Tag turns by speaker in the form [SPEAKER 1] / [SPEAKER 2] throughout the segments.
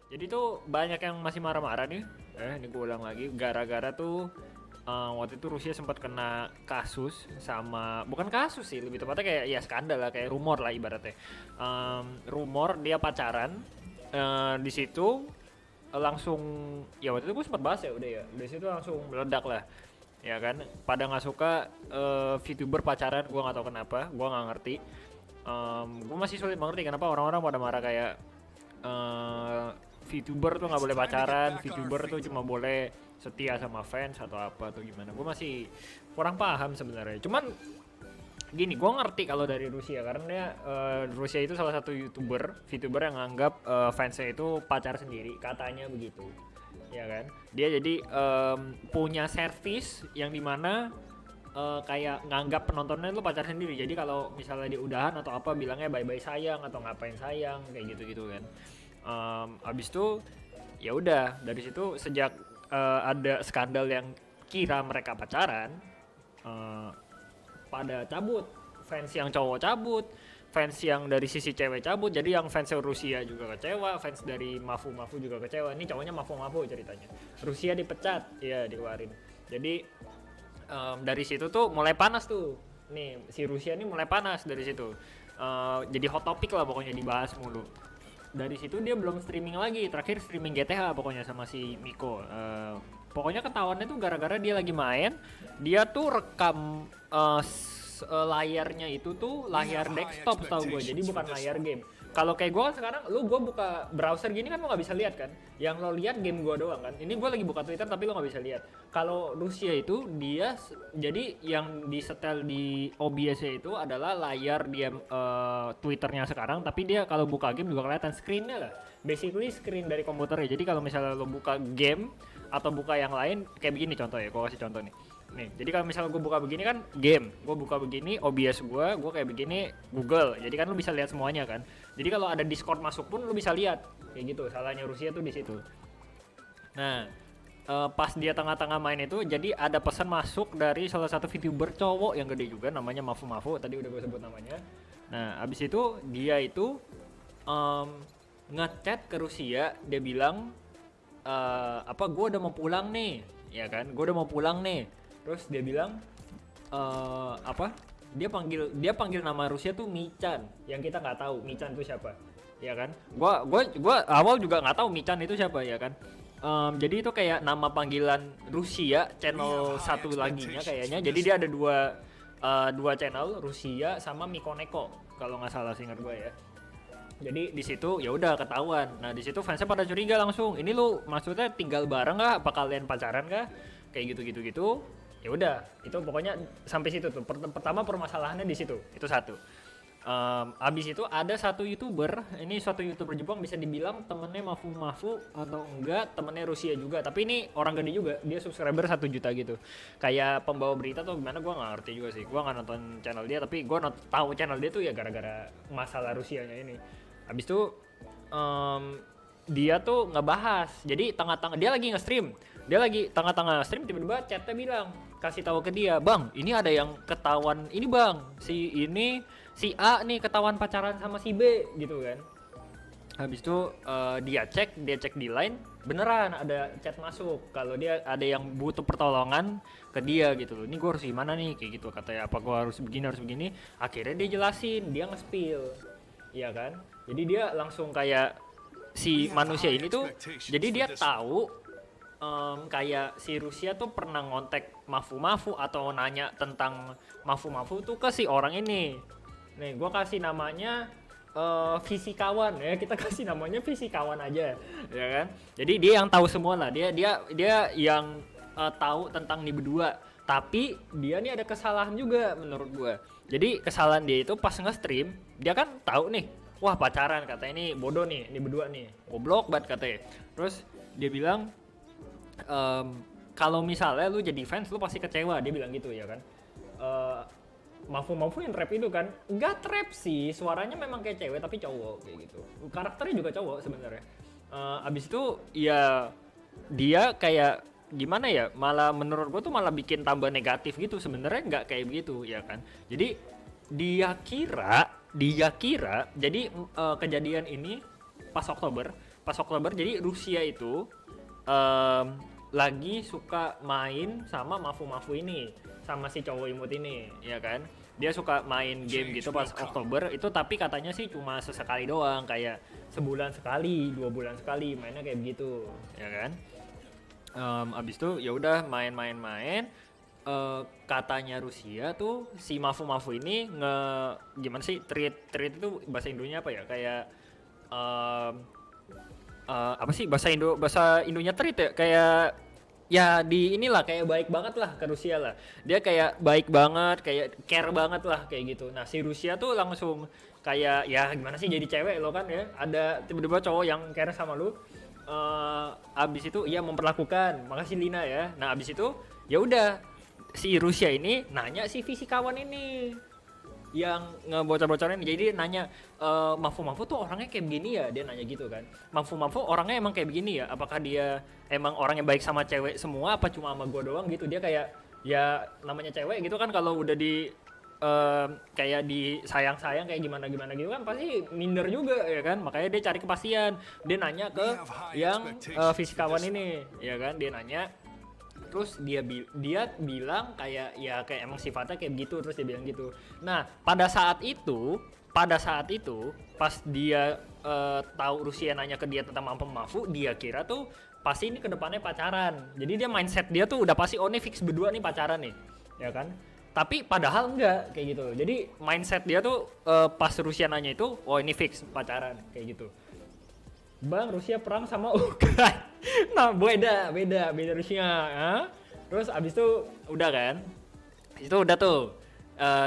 [SPEAKER 1] Jadi tuh banyak yang masih marah-marah nih. Ini gue ulang lagi. Gara-gara tuh waktu itu Rusia sempat kena kasus sama, bukan kasus sih, lebih tepatnya kayak ya skandal lah, kayak rumor lah ibaratnya. Rumor dia pacaran. Di situ langsung, ya waktu itu gue sempat bahas ya udah ya. Di situ langsung meledak lah. Ya kan, pada nggak suka VTuber pacaran, gue nggak tahu kenapa, gue nggak ngerti. Gue masih sulit mengerti kenapa orang-orang pada marah kayak eh, VTuber tuh nggak boleh pacaran, VTuber tuh cuma boleh setia sama fans atau apa atau gimana. Gue masih kurang paham sebenarnya. Cuman gini, gue ngerti kalau dari Rusia karena dia, Rusia itu salah satu VTuber yang nganggap fansnya itu pacar sendiri, katanya begitu, ya kan? Dia jadi punya servis yang dimana kayak nganggap penontonnya itu pacar sendiri. Jadi kalau misalnya dia udahan atau apa bilangnya bye bye sayang atau ngapain sayang kayak gitu gitu kan. Abis itu ya udah dari situ sejak ada skandal yang kira mereka pacaran, eh, pada cabut, fans yang cowok cabut, fans yang dari sisi cewek cabut. Jadi yang fans Rusia juga kecewa, fans dari Mafu Mafu juga kecewa. Ini cowoknya Mafu Mafu ceritanya, Rusia dipecat, ya dikeluarin. Jadi dari situ tuh mulai panas tuh, nih si Rusia ini mulai panas dari situ. Jadi hot topic lah pokoknya, dibahas mulu. Dari situ dia belum streaming lagi, terakhir streaming GTA pokoknya sama si Miko. Pokoknya ketahuannya tuh gara-gara dia lagi main, dia tuh rekam layarnya itu tuh layar desktop setahu gue, jadi bukan layar game. Kalau kayak gue sekarang, gue buka browser gini kan lo nggak bisa lihat kan, yang lo lihat game gue doang kan. Ini gue lagi buka Twitter tapi lo nggak bisa lihat. Kalau Rusia itu dia jadi yang disetel di OBS itu adalah layar dia Twitternya sekarang, tapi dia kalau buka game juga kelihatan screennya lah. Basically screen dari komputernya. Jadi kalau misalnya lo buka game atau buka yang lain kayak begini contoh ya, gue kasih contoh nih. Nih, jadi kalau misalnya gue buka begini kan game, gue buka begini OBS gue kayak begini Google, jadi kan lu bisa lihat semuanya kan. Jadi kalau ada Discord masuk pun lu bisa lihat, kayak gitu. Salahnya Rusia tuh di situ. Nah, pas dia tengah-tengah main itu, jadi ada pesan masuk dari salah satu VTuber cowok yang gede juga, namanya Mafu Mafu, tadi udah gue sebut namanya. Nah, abis itu dia itu um, ngechat ke Rusia, dia bilang apa, gue udah mau pulang nih, ya kan, gue udah mau pulang nih. Terus dia bilang apa, dia panggil nama Rusia tuh Michan, yang kita nggak tahu Michan itu siapa, ya kan. Gua awal juga nggak tahu Michan itu siapa, ya kan. Jadi itu kayak nama panggilan Rusia channel satu laginya kayaknya. Jadi dia ada dua channel, Rusia sama Mikoneko kalau nggak salah, seingat gue ya. Jadi di situ ya udah ketahuan. Nah di situ fansnya pada curiga langsung. Ini lu maksudnya tinggal bareng nggak? Apa kalian pacaran kah? Kayak gitu. Ya udah, itu pokoknya sampai situ tuh. Pertama permasalahannya di situ. Itu satu. Abis itu ada satu youtuber, ini suatu youtuber Jepang, bisa dibilang temennya Mafu Mafu atau enggak temennya Rusia juga, tapi ini orang gede juga, dia subscriber 1 juta gitu, kayak pembawa berita atau gimana, gue nggak ngerti juga sih, gue nggak nonton channel dia, tapi gue tahu channel dia tuh ya gara-gara masalah Rusianya ini. Habis itu dia tuh ngebahas, jadi tengah-tengah dia lagi nge-stream, dia lagi tengah-tengah stream, tiba-tiba chatnya bilang, kasih tahu ke dia, bang ini ada yang ketahuan ini bang, si A nih ketahuan pacaran sama si B gitu kan. Habis itu dia cek di line, beneran ada chat masuk kalau dia ada yang butuh pertolongan ke dia gitu loh. Ini gue harus gimana nih kayak gitu, katanya apa gue harus begini. Akhirnya dia jelasin, dia nge-spill, iya kan. Jadi dia langsung kayak si manusia ini tuh, jadi dia tahu kayak si Rusia tuh pernah ngontek Mafu Mafu atau nanya tentang Mafu Mafu tuh ke si orang ini. Nih, gue kasih namanya fisikawan ya, kita kasih namanya fisikawan aja, ya kan. Jadi dia yang tahu semua lah, dia yang tahu tentang nih berdua. Tapi dia nih ada kesalahan juga menurut gue. Jadi kesalahan dia itu pas nge-stream, dia kan tahu nih, wah pacaran, katanya ini bodoh nih, ini berdua nih, goblok banget katanya. Terus dia bilang, kalau misalnya lu jadi fans lu pasti kecewa, dia bilang gitu, ya kan. Mafu yang trap itu kan nggak trap sih, suaranya memang kayak cewek tapi cowok kayak gitu, karakternya juga cowok sebenarnya. Abis itu ya dia kayak gimana ya, malah menurut gue tuh malah bikin tambah negatif gitu, sebenarnya nggak kayak begitu, ya kan. Jadi dia kira jadi kejadian ini pas Oktober pas Oktober. Jadi Rusia itu lagi suka main sama Mafu ini, sama si cowok imut ini, ya kan? Dia suka main game gitu pas Oktober itu, tapi katanya sih cuma sesekali doang, kayak sebulan sekali, 2 bulan sekali mainnya kayak begitu, ya kan? Abis itu ya udah main. Katanya Rusia tuh si Mafu ini gimana sih, treat itu bahasa Indonya apa ya, kayak apa sih bahasa Indonya treat ya, kayak ya di inilah kayak baik banget lah ke Rusia lah, dia kayak baik banget, kayak care banget lah kayak gitu. Nah si Rusia tuh langsung kayak ya gimana sih, jadi cewek lo kan ya, ada tiba-tiba cowok yang care sama lu. Abis itu ya memperlakukan, makasih Lina ya. Nah abis itu ya udah si Rusia ini nanya si fisikawan ini yang ngebocor-bocorin, jadi nanya Mafu tuh orangnya kayak begini ya, dia nanya gitu kan. Mafu orangnya emang kayak begini ya, apakah dia emang orangnya baik sama cewek semua apa cuma sama gua doang gitu. Dia kayak ya namanya cewek gitu kan, kalau udah di kayak di sayang kayak gimana gitu kan pasti minder juga ya kan, makanya dia cari kepastian, dia nanya ke yang fisikawan ini ya kan, dia nanya. Terus dia bilang kayak ya kayak emang sifatnya kayak begitu, terus dia bilang gitu. Nah pada saat itu pas dia tahu Rusia nanya ke dia tentang Mafu, dia kira tuh pasti ini kedepannya pacaran. Jadi dia mindset dia tuh udah pasti nih fix berdua nih pacaran nih, ya kan? Tapi padahal enggak kayak gitu. Jadi mindset dia tuh pas Rusia nanya itu, oh ini fix pacaran kayak gitu. Bang, Rusia perang sama Ukraina. Nah, beda Rusia. Ya? Terus abis itu udah kan? Itu udah tuh.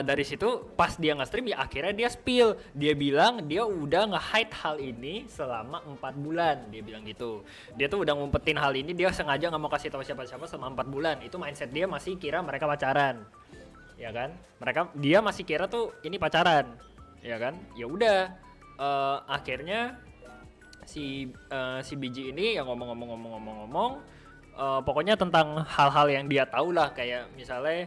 [SPEAKER 1] Dari situ pas dia nge-stream ya akhirnya dia spill. Dia bilang dia udah nge-hide hal ini selama 4 bulan. Dia bilang gitu. Dia tuh udah ngumpetin hal ini, dia sengaja nggak mau kasih tahu siapa-siapa selama 4 bulan. Itu mindset dia, masih kira mereka pacaran. Ya kan? Dia masih kira tuh ini pacaran. Ya kan? Ya udah. Akhirnya si biji ini yang ngomong pokoknya tentang hal-hal yang dia tahu lah, kayak misalnya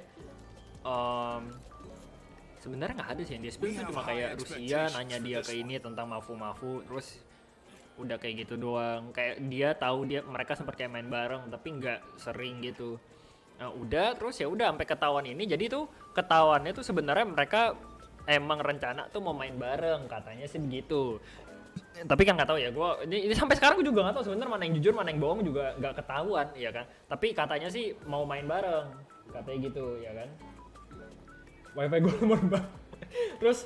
[SPEAKER 1] sebenarnya nggak ada sih yang dia spill, cuma kayak Rusia nanya dia ke ini tentang Mafu terus udah kayak gitu doang, kayak dia tahu mereka sempat kayak main bareng tapi nggak sering gitu. Nah udah, terus ya udah sampai ketahuan ini. Jadi tuh ketahuannya tuh sebenarnya mereka emang rencana tuh mau main bareng, katanya sih begitu. Tapi kan nggak tahu ya, ini sampai sekarang gue juga nggak tahu sebenarnya mana yang jujur mana yang bohong, juga nggak ketahuan ya kan. Tapi katanya sih mau main bareng, katanya gitu ya kan. Wifi gue lemot banget. Terus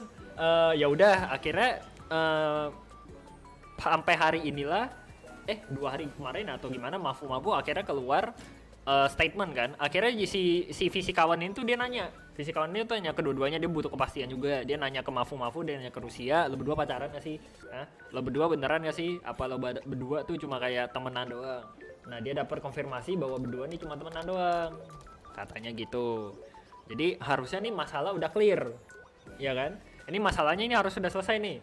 [SPEAKER 1] ya udah akhirnya sampai hari inilah 2 hari kemarin atau gimana, Mafu akhirnya keluar statement kan. Akhirnya si fisikawan ini tuh dia nanya, fisikawan ini tuh nanya kedua-duanya, dia butuh kepastian juga. Dia nanya ke Mafu, dia nanya ke Rusia, lo berdua pacaran gak sih? Lo berdua beneran gak sih? Apa lo berdua tuh cuma kayak temenan doang? Nah dia dapat konfirmasi bahwa berdua nih cuma temenan doang, katanya gitu. Jadi harusnya nih masalah udah clear, ya kan? Ini masalahnya ini harus sudah selesai nih.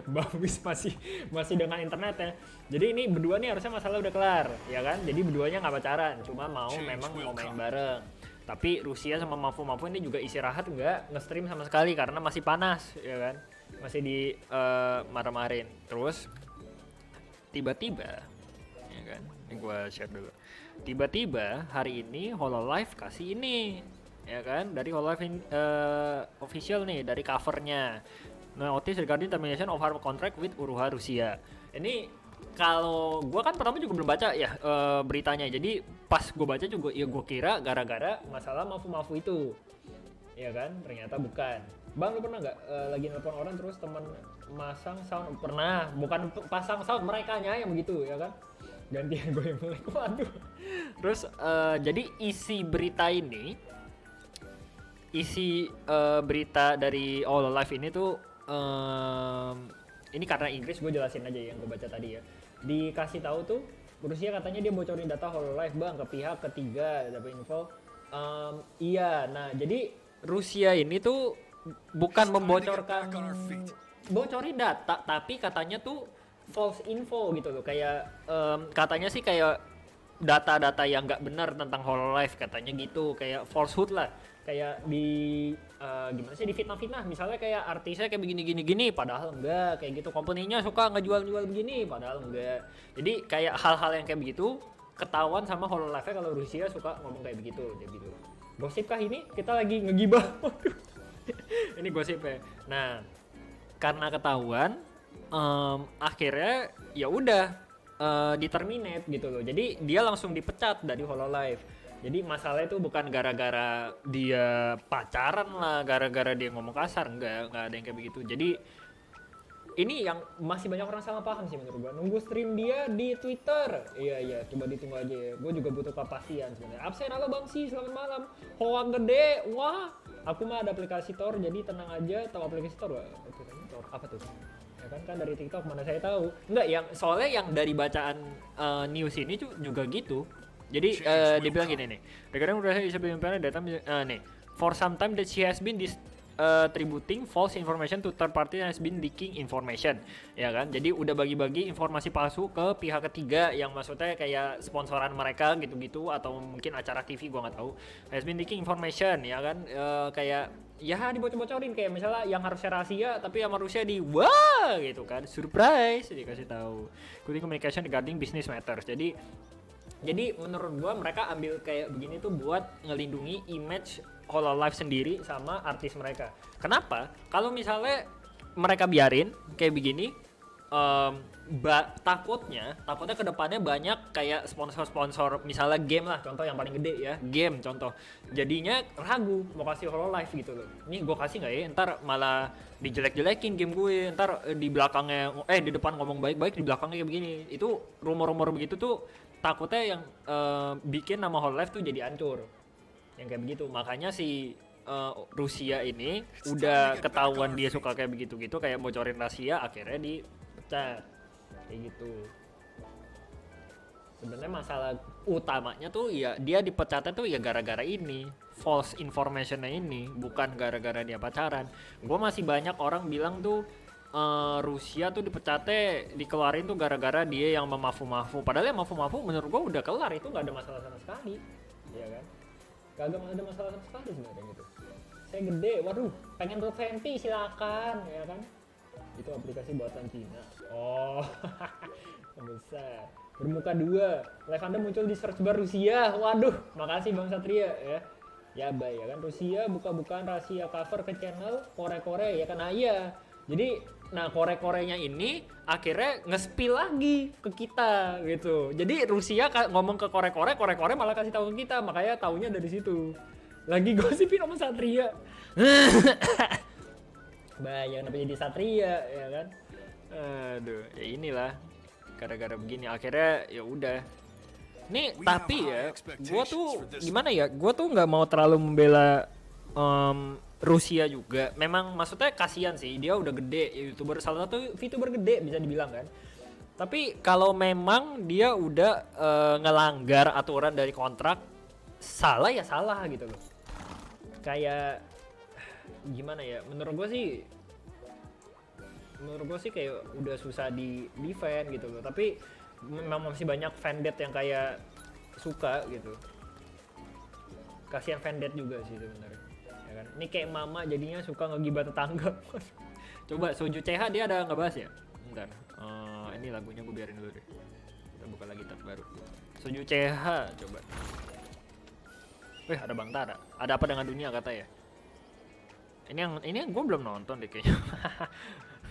[SPEAKER 1] Bagus, masih dengan internet ya. Jadi ini berdua nih harusnya masalah udah kelar, ya kan? Jadi berduanya nggak pacaran, cuma memang mau main bareng. Tapi Rusia sama Mafu ini juga istirahat, nggak nge-stream sama sekali karena masih panas, ya kan? Masih di marah-marahin. Terus tiba-tiba, ya kan? Ini gua share dulu. Tiba-tiba hari ini Hololive kasih ini, ya kan? Dari Hololive official nih, dari covernya. Notice regarding termination of our contract with Uruha Rusia. Ini kalau gue kan pertama juga belum baca ya beritanya. Jadi pas gue baca juga ya gue kira gara-gara masalah Mafu itu, ya kan? Ternyata bukan. Bang, lu pernah nggak lagi nelfon orang terus teman masang sound? Pernah. Bukan pasang sound, merekanya yang begitu, ya kan? Gantian gue yang melek. Waduh. Terus jadi isi berita dari Hololive ini tuh ini karena Inggris, gue jelasin aja yang gue baca tadi ya. Dikasih tahu tuh Rusia katanya dia bocorin data Hololive bang ke pihak ketiga, dapat info. Iya, nah jadi Rusia ini tuh bukan bocorin data, tapi katanya tuh false info gitu loh, kayak katanya sih kayak data-data yang nggak benar tentang Hololive katanya gitu, kayak falsehood lah, kayak di gimana sih, di fitnah-fitnah, misalnya kayak artisnya kayak begini padahal enggak, kayak gitu, company-nya suka ngejual-jual begini padahal enggak. Jadi kayak hal-hal yang kayak begitu ketahuan sama Hololive-nya kalau Rusia suka ngomong kayak begitu, kayak gitu. Gosip kah ini? Kita lagi ngegibah. Ini gosip ya. Nah, karena ketahuan, akhirnya ya udah diterminate gitu loh. Jadi dia langsung dipecat dari Hololive. Jadi masalahnya itu bukan gara-gara dia pacaran lah, gara-gara dia ngomong kasar, enggak ada yang kayak begitu. Jadi ini yang masih banyak orang salah paham sih menurut gua. Nunggu stream dia di Twitter. Iya, coba ditunggu aja ya. Gua juga butuh kepastian sebenarnya. Absen, halo Bang Si, selamat malam. Hoak gede. Wah, aku mah ada aplikasi Tor, jadi tenang aja. Tahu aplikasi Tor? Aplikasi Tor apa tuh? Ya kan dari TikTok, mana saya tahu. Enggak, yang soalnya yang dari bacaan news ini juga gitu. Jadi dia bilang gini nih. Regarding udah bisa bimbingan data nih. For some time that she has been distributing false information to third party and has been leaking information, ya kan? Jadi udah bagi-bagi informasi palsu ke pihak ketiga yang maksudnya kayak sponsoran mereka gitu-gitu atau mungkin acara TV, gua nggak tahu. Has been leaking information, ya kan? Kayak ya dibocor-bocorin, kayak misalnya yang harusnya rahasia tapi sama Rusia di wah gitu kan, surprise dikasih tahu. Including communication regarding business matters. Jadi menurut gua mereka ambil kayak begini tuh buat ngelindungi image Hololive sendiri sama artis mereka. Kenapa? Kalau misalnya mereka biarin kayak begini, takutnya kedepannya banyak kayak sponsor misalnya game lah, contoh yang paling gede ya, game contoh. Jadinya ragu mau kasih Hololive gitu loh. Ini gue kasih nggak ya? Ntar malah dijelek-jelekin game gue. Ntar di belakangnya, di depan ngomong baik-baik, di belakangnya kayak begini. Itu rumor-rumor begitu tuh takutnya yang bikin nama Hololive tuh jadi hancur. Yang kayak begitu. Makanya si Rusia ini udah ketahuan dia suka kayak begitu-gitu, kayak bocorin rahasia, akhirnya dipecat. Kayak gitu. Sebenarnya masalah utamanya tuh ya dia dipecatnya tuh ya gara-gara ini, false informationnya ini, bukan gara-gara dia pacaran. Gue masih banyak orang bilang tuh Rusia tuh dipecatnya dikeluarin tuh gara-gara dia yang memafu-mafu. Padahal yang mafu-mafu menurut gue udah kelar, itu nggak ada masalah sama sekali, ya kan? Kagak ada masalah sama sekali sebenarnya gitu. Saya gede, waduh, pengen buat Fenty silakan, ya kan? Itu aplikasi buatan Cina. Oh, besar. Bermuka dua, live Anda muncul di search bar Rusia. Waduh, makasih Bang Satria ya. Ya bay ya kan, Rusia buka-bukaan rahasia cover ke channel Kore-Kore ya kan. Nah iya. Jadi nah Kore-Korenya ini akhirnya nge-spill lagi ke kita gitu. Jadi Rusia ngomong ke Kore-Kore, Kore-Kore malah kasih tahu ke kita, makanya taunya dari situ. Lagi gosipin sama Satria. Bayang kenapa jadi Satria ya kan. Aduh, ya inilah gara-gara begini akhirnya ya udah. Nih tapi ya, gua tuh gimana ya? Gua tuh nggak mau terlalu membela Rusia juga. Memang maksudnya kasihan sih, dia udah gede, YouTuber, salah satu VTuber gede bisa dibilang kan. Tapi kalau memang dia udah ngelanggar aturan dari kontrak, salah ya salah gitu loh. Kayak gimana ya? Menurut gue sih kayak udah susah di defend gitu loh. Tapi memang masih banyak fanbase yang kayak suka gitu. Kasihan fanbase juga sih sebenarnya. Ya kan? Ini kayak mama jadinya suka ngegibah tetangga. Coba Soju CH dia ada ngebahas ya? Bentar. Ini lagunya gue biarin dulu deh. Kita buka lagi tab baru. Soju CH coba. Wih, ada Bang Tara. Ada apa dengan dunia kata ya? Ini yang gue belum nonton deh kayaknya.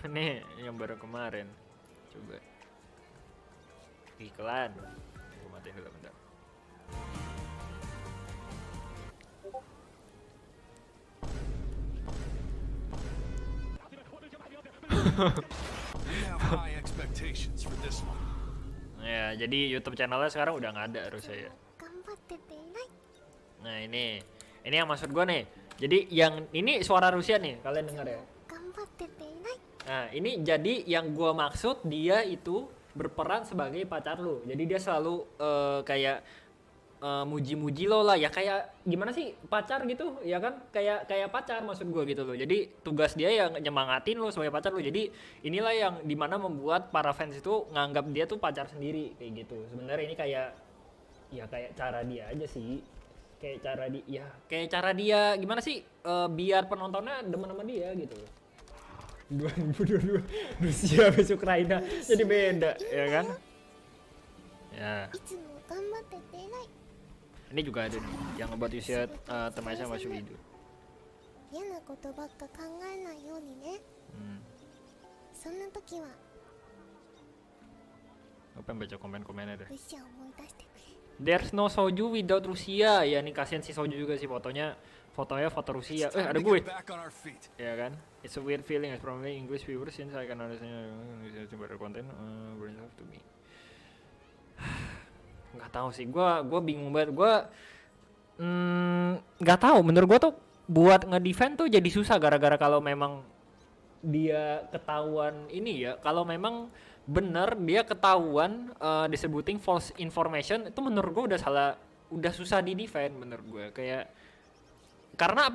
[SPEAKER 1] Ini yang baru kemarin. Coba. Iklan. Gue matiin dulu bentar. Ya, jadi YouTube channelnya sekarang udah nggak ada harusnya ya. Nah ini yang maksud gue nih. Jadi yang ini suara Rusia nih, kalian dengar ya. Nah ini jadi yang gue maksud, dia itu berperan sebagai pacar lu. Jadi dia selalu kayak muji-muji lo lah ya, kayak gimana sih pacar gitu ya kan, kayak pacar maksud gue gitu loh. Jadi tugas dia yang nyemangatin lo sebagai pacar lo. Jadi inilah yang dimana membuat para fans itu nganggap dia tuh pacar sendiri kayak gitu. Sebenarnya ini kayak cara dia aja sih. kayak cara dia gimana sih biar penontonnya demen sama dia gitu. 2022 Rusia vs Ukraina jadi beda ya kan. Ya. Ini juga ada nih yang ngebuat Rusia teman sama Shuidu. Apa yang baca komen-komennya deh. There's no soju without Rusia. Ya nih kasihan si soju juga sih fotonya foto Rusia. Ada gue. Ya kan? It's a weird feeling as probably English viewers since I can understand better content brings up to me. Nggak tahu sih, gue bingung banget. Gue nggak tahu. Menurut gue tuh buat ngedefend tuh jadi susah gara-gara kalau memang dia ketahuan ini ya. Kalau memang bener dia ketahuan disebutin false information itu menurut gue udah susah di defend menurut gue. Kayak karena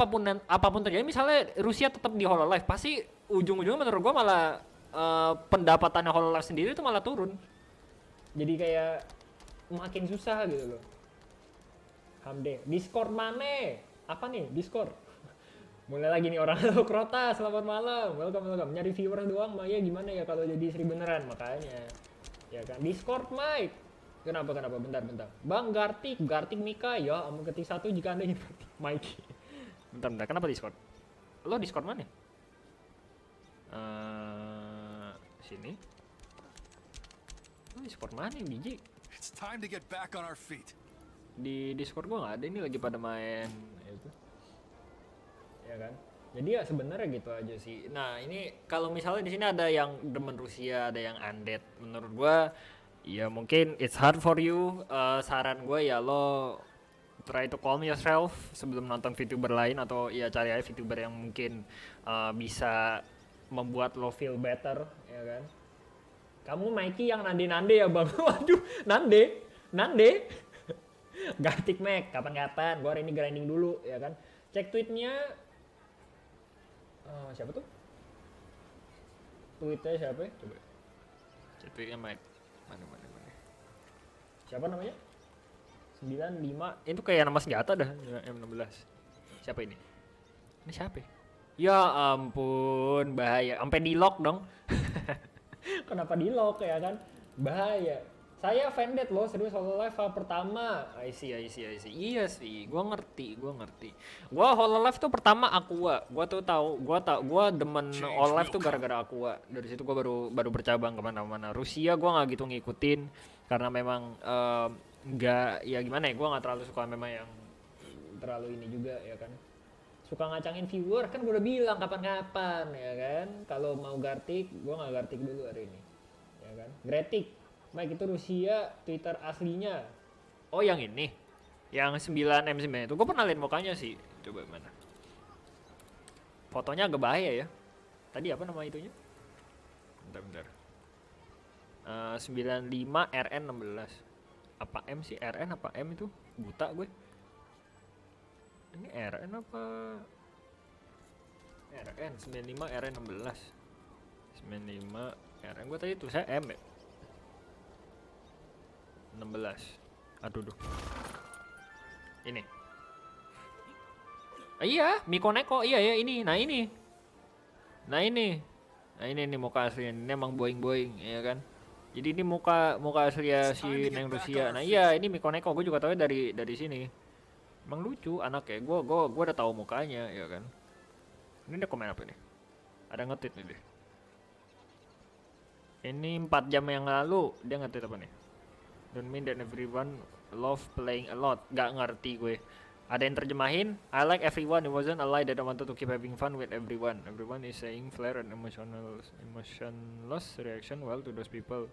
[SPEAKER 1] apapun terjadi misalnya Rusia tetap di Hololive pasti ujung-ujungnya menurut gue malah pendapatannya Hololive sendiri itu malah turun. Jadi kayak makin susah gitu loh. Hamde, Discord mana? Apa nih Discord? Mulai lagi nih orang Krota, selamat malam, welcome. Nyari viewers doang, Maya gimana ya kalau jadi 1000 beneran makanya, ya kan? Discord Mike, kenapa? Bentar. Bang Gartik Mika ya, ketik 1 jika anda ingin Mike. Bentar, kenapa Discord? Lo Discord mana? Sini. Lo Discord mana biji?
[SPEAKER 2] It's time to get back on our feet.
[SPEAKER 1] Di Discord gua nggak ada, ini lagi pada main itu. Ya kan, jadi ya sebenarnya gitu aja sih. Nah ini kalau misalnya di sini ada yang demen Rusia, ada yang undead, menurut gua ya mungkin it's hard for you. Saran gua ya lo try to calm yourself sebelum nonton VTuber lain atau ya cari aja VTuber yang mungkin bisa membuat lo feel better, ya kan. Kamu Mikey yang nande ya bang. Waduh, nande. Gartic Mac, kapan-kapan. Gua hari ini grinding dulu, ya kan. Cek tweetnya. Siapa tuh? Tweetnya siapa ya? Coba. Cek tweetnya Mike. Mana. Siapa namanya? 95. Itu kayak nama senjata dah. M16. Siapa ini? Ini siapa? Ya ampun, bahaya. Sampai di lock dong. Kenapa di lock ya kan? Bahaya. Saya offended loh, serius Hololive pertama. I see. Iya sih, gua ngerti. Gua Hololive tuh pertama Aqua. Gua demen Hololive tuh gara-gara Aqua. Dari situ gua baru bercabang kemana-mana. Rusia gua nggak gitu ngikutin karena memang nggak ya gimana ya, gua nggak terlalu suka memang yang terlalu ini juga ya kan. Suka ngacangin viewer kan, gua udah bilang kapan-kapan ya kan. Kalau mau Gartic, gua nggak Gartic dulu hari ini, ya kan. Gretik. Mike itu Rusia, Twitter aslinya. Oh yang ini, yang 9M9 itu, gue pernah lihat mukanya sih. Coba mana? Fotonya agak bahaya ya. Tadi apa nama itunya? Bentar. 95RN16. Apa M sih? RN apa M itu? Buta gue. Ini RN apa? RN 95RN16. 95RN, gue tadi tuh saya M ya. 16. Aduh. Ini. Iya, Mikoneko. Iya ya, ini. Nah ini muka aslinya. Ini emang boing ya kan. Jadi ini muka asli si Neng Rusia. Nah iya, ini Mikoneko. Gue juga tahu dari sini. Emang lucu anaknya. Gue udah tahu mukanya ya kan. Ini ada komen apa nih? Ada nge-tweet nih deh. Ini 4 jam yang lalu dia nge-tweet apa nih? Don't mean that everyone love playing a lot. Gak ngerti gue. Ada yang terjemahin, I like everyone. It wasn't a lie that I wanted to keep having fun with everyone. Everyone is saying flare and emotionless reaction well to those people.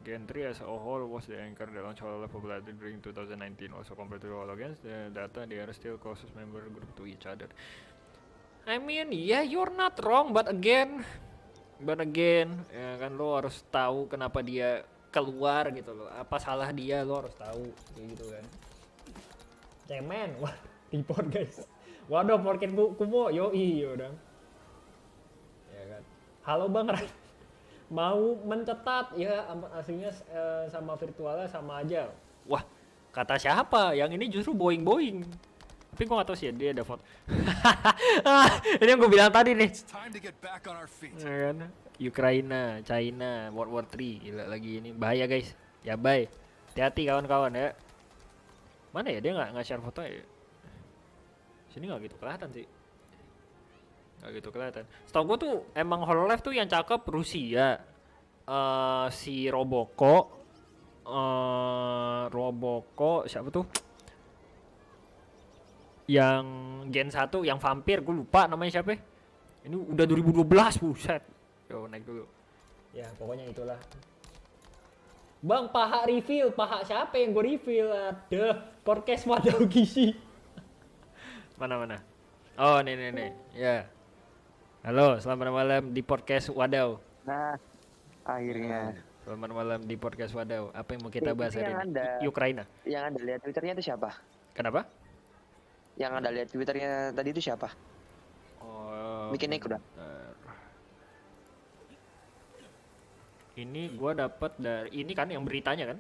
[SPEAKER 1] Gen 3 as a whole was the anchor that launched Hololive popularity during 2019. Also compared to all against the data, they are still closest member group to each other. I mean, yeah, you're not wrong, but again, ya kan, lo harus tahu kenapa dia keluar gitu loh. Apa salah dia, lo harus tahu kayak gitu kan. Cemen, wah, report guys. Waduh, market kumo, yoi udah. Ya kan. Halo Bang, mau mencetat ya aslinya sama virtualnya sama aja. Wah, Kata siapa? Yang ini justru Boeing. Tapi gua nggak tahu sih dia ada foto. Ini yang gue bilang tadi nih.
[SPEAKER 2] It's time to get back on our feet.
[SPEAKER 1] Ya kan? Ukraina, China, World War 3 gila lagi ini bahaya guys. Ya bye. Hati-hati kawan-kawan ya. Mana ya dia nggak share foto ya? Sini nggak gitu kelihatan sih. Nggak gitu kelihatan. Setahu gue tuh emang Hololive tuh yang cakep Rusia. Si Roboko siapa tuh? Yang Gen 1 yang vampir gue lupa namanya siapa. Ini udah 2012 buset. Yo naik dulu. Ya pokoknya itulah. Bang paha reveal, paha siapa yang gue reveal? Ada podcast Wadau Gizi. Mana? Oh nih. Ya. Halo, selamat malam di podcast Wadau.
[SPEAKER 3] Nah, akhirnya.
[SPEAKER 1] Selamat malam di podcast Wadau. Apa yang mau kita bahas hari ini? Ukraina.
[SPEAKER 3] Yang Anda lihat Twitternya itu siapa?
[SPEAKER 1] Kenapa?
[SPEAKER 3] Yang Anda lihat Twitternya tadi itu siapa?
[SPEAKER 1] Oh.
[SPEAKER 3] Bikin Nick udah.
[SPEAKER 1] Ini gua dapat dari ini kan yang beritanya kan?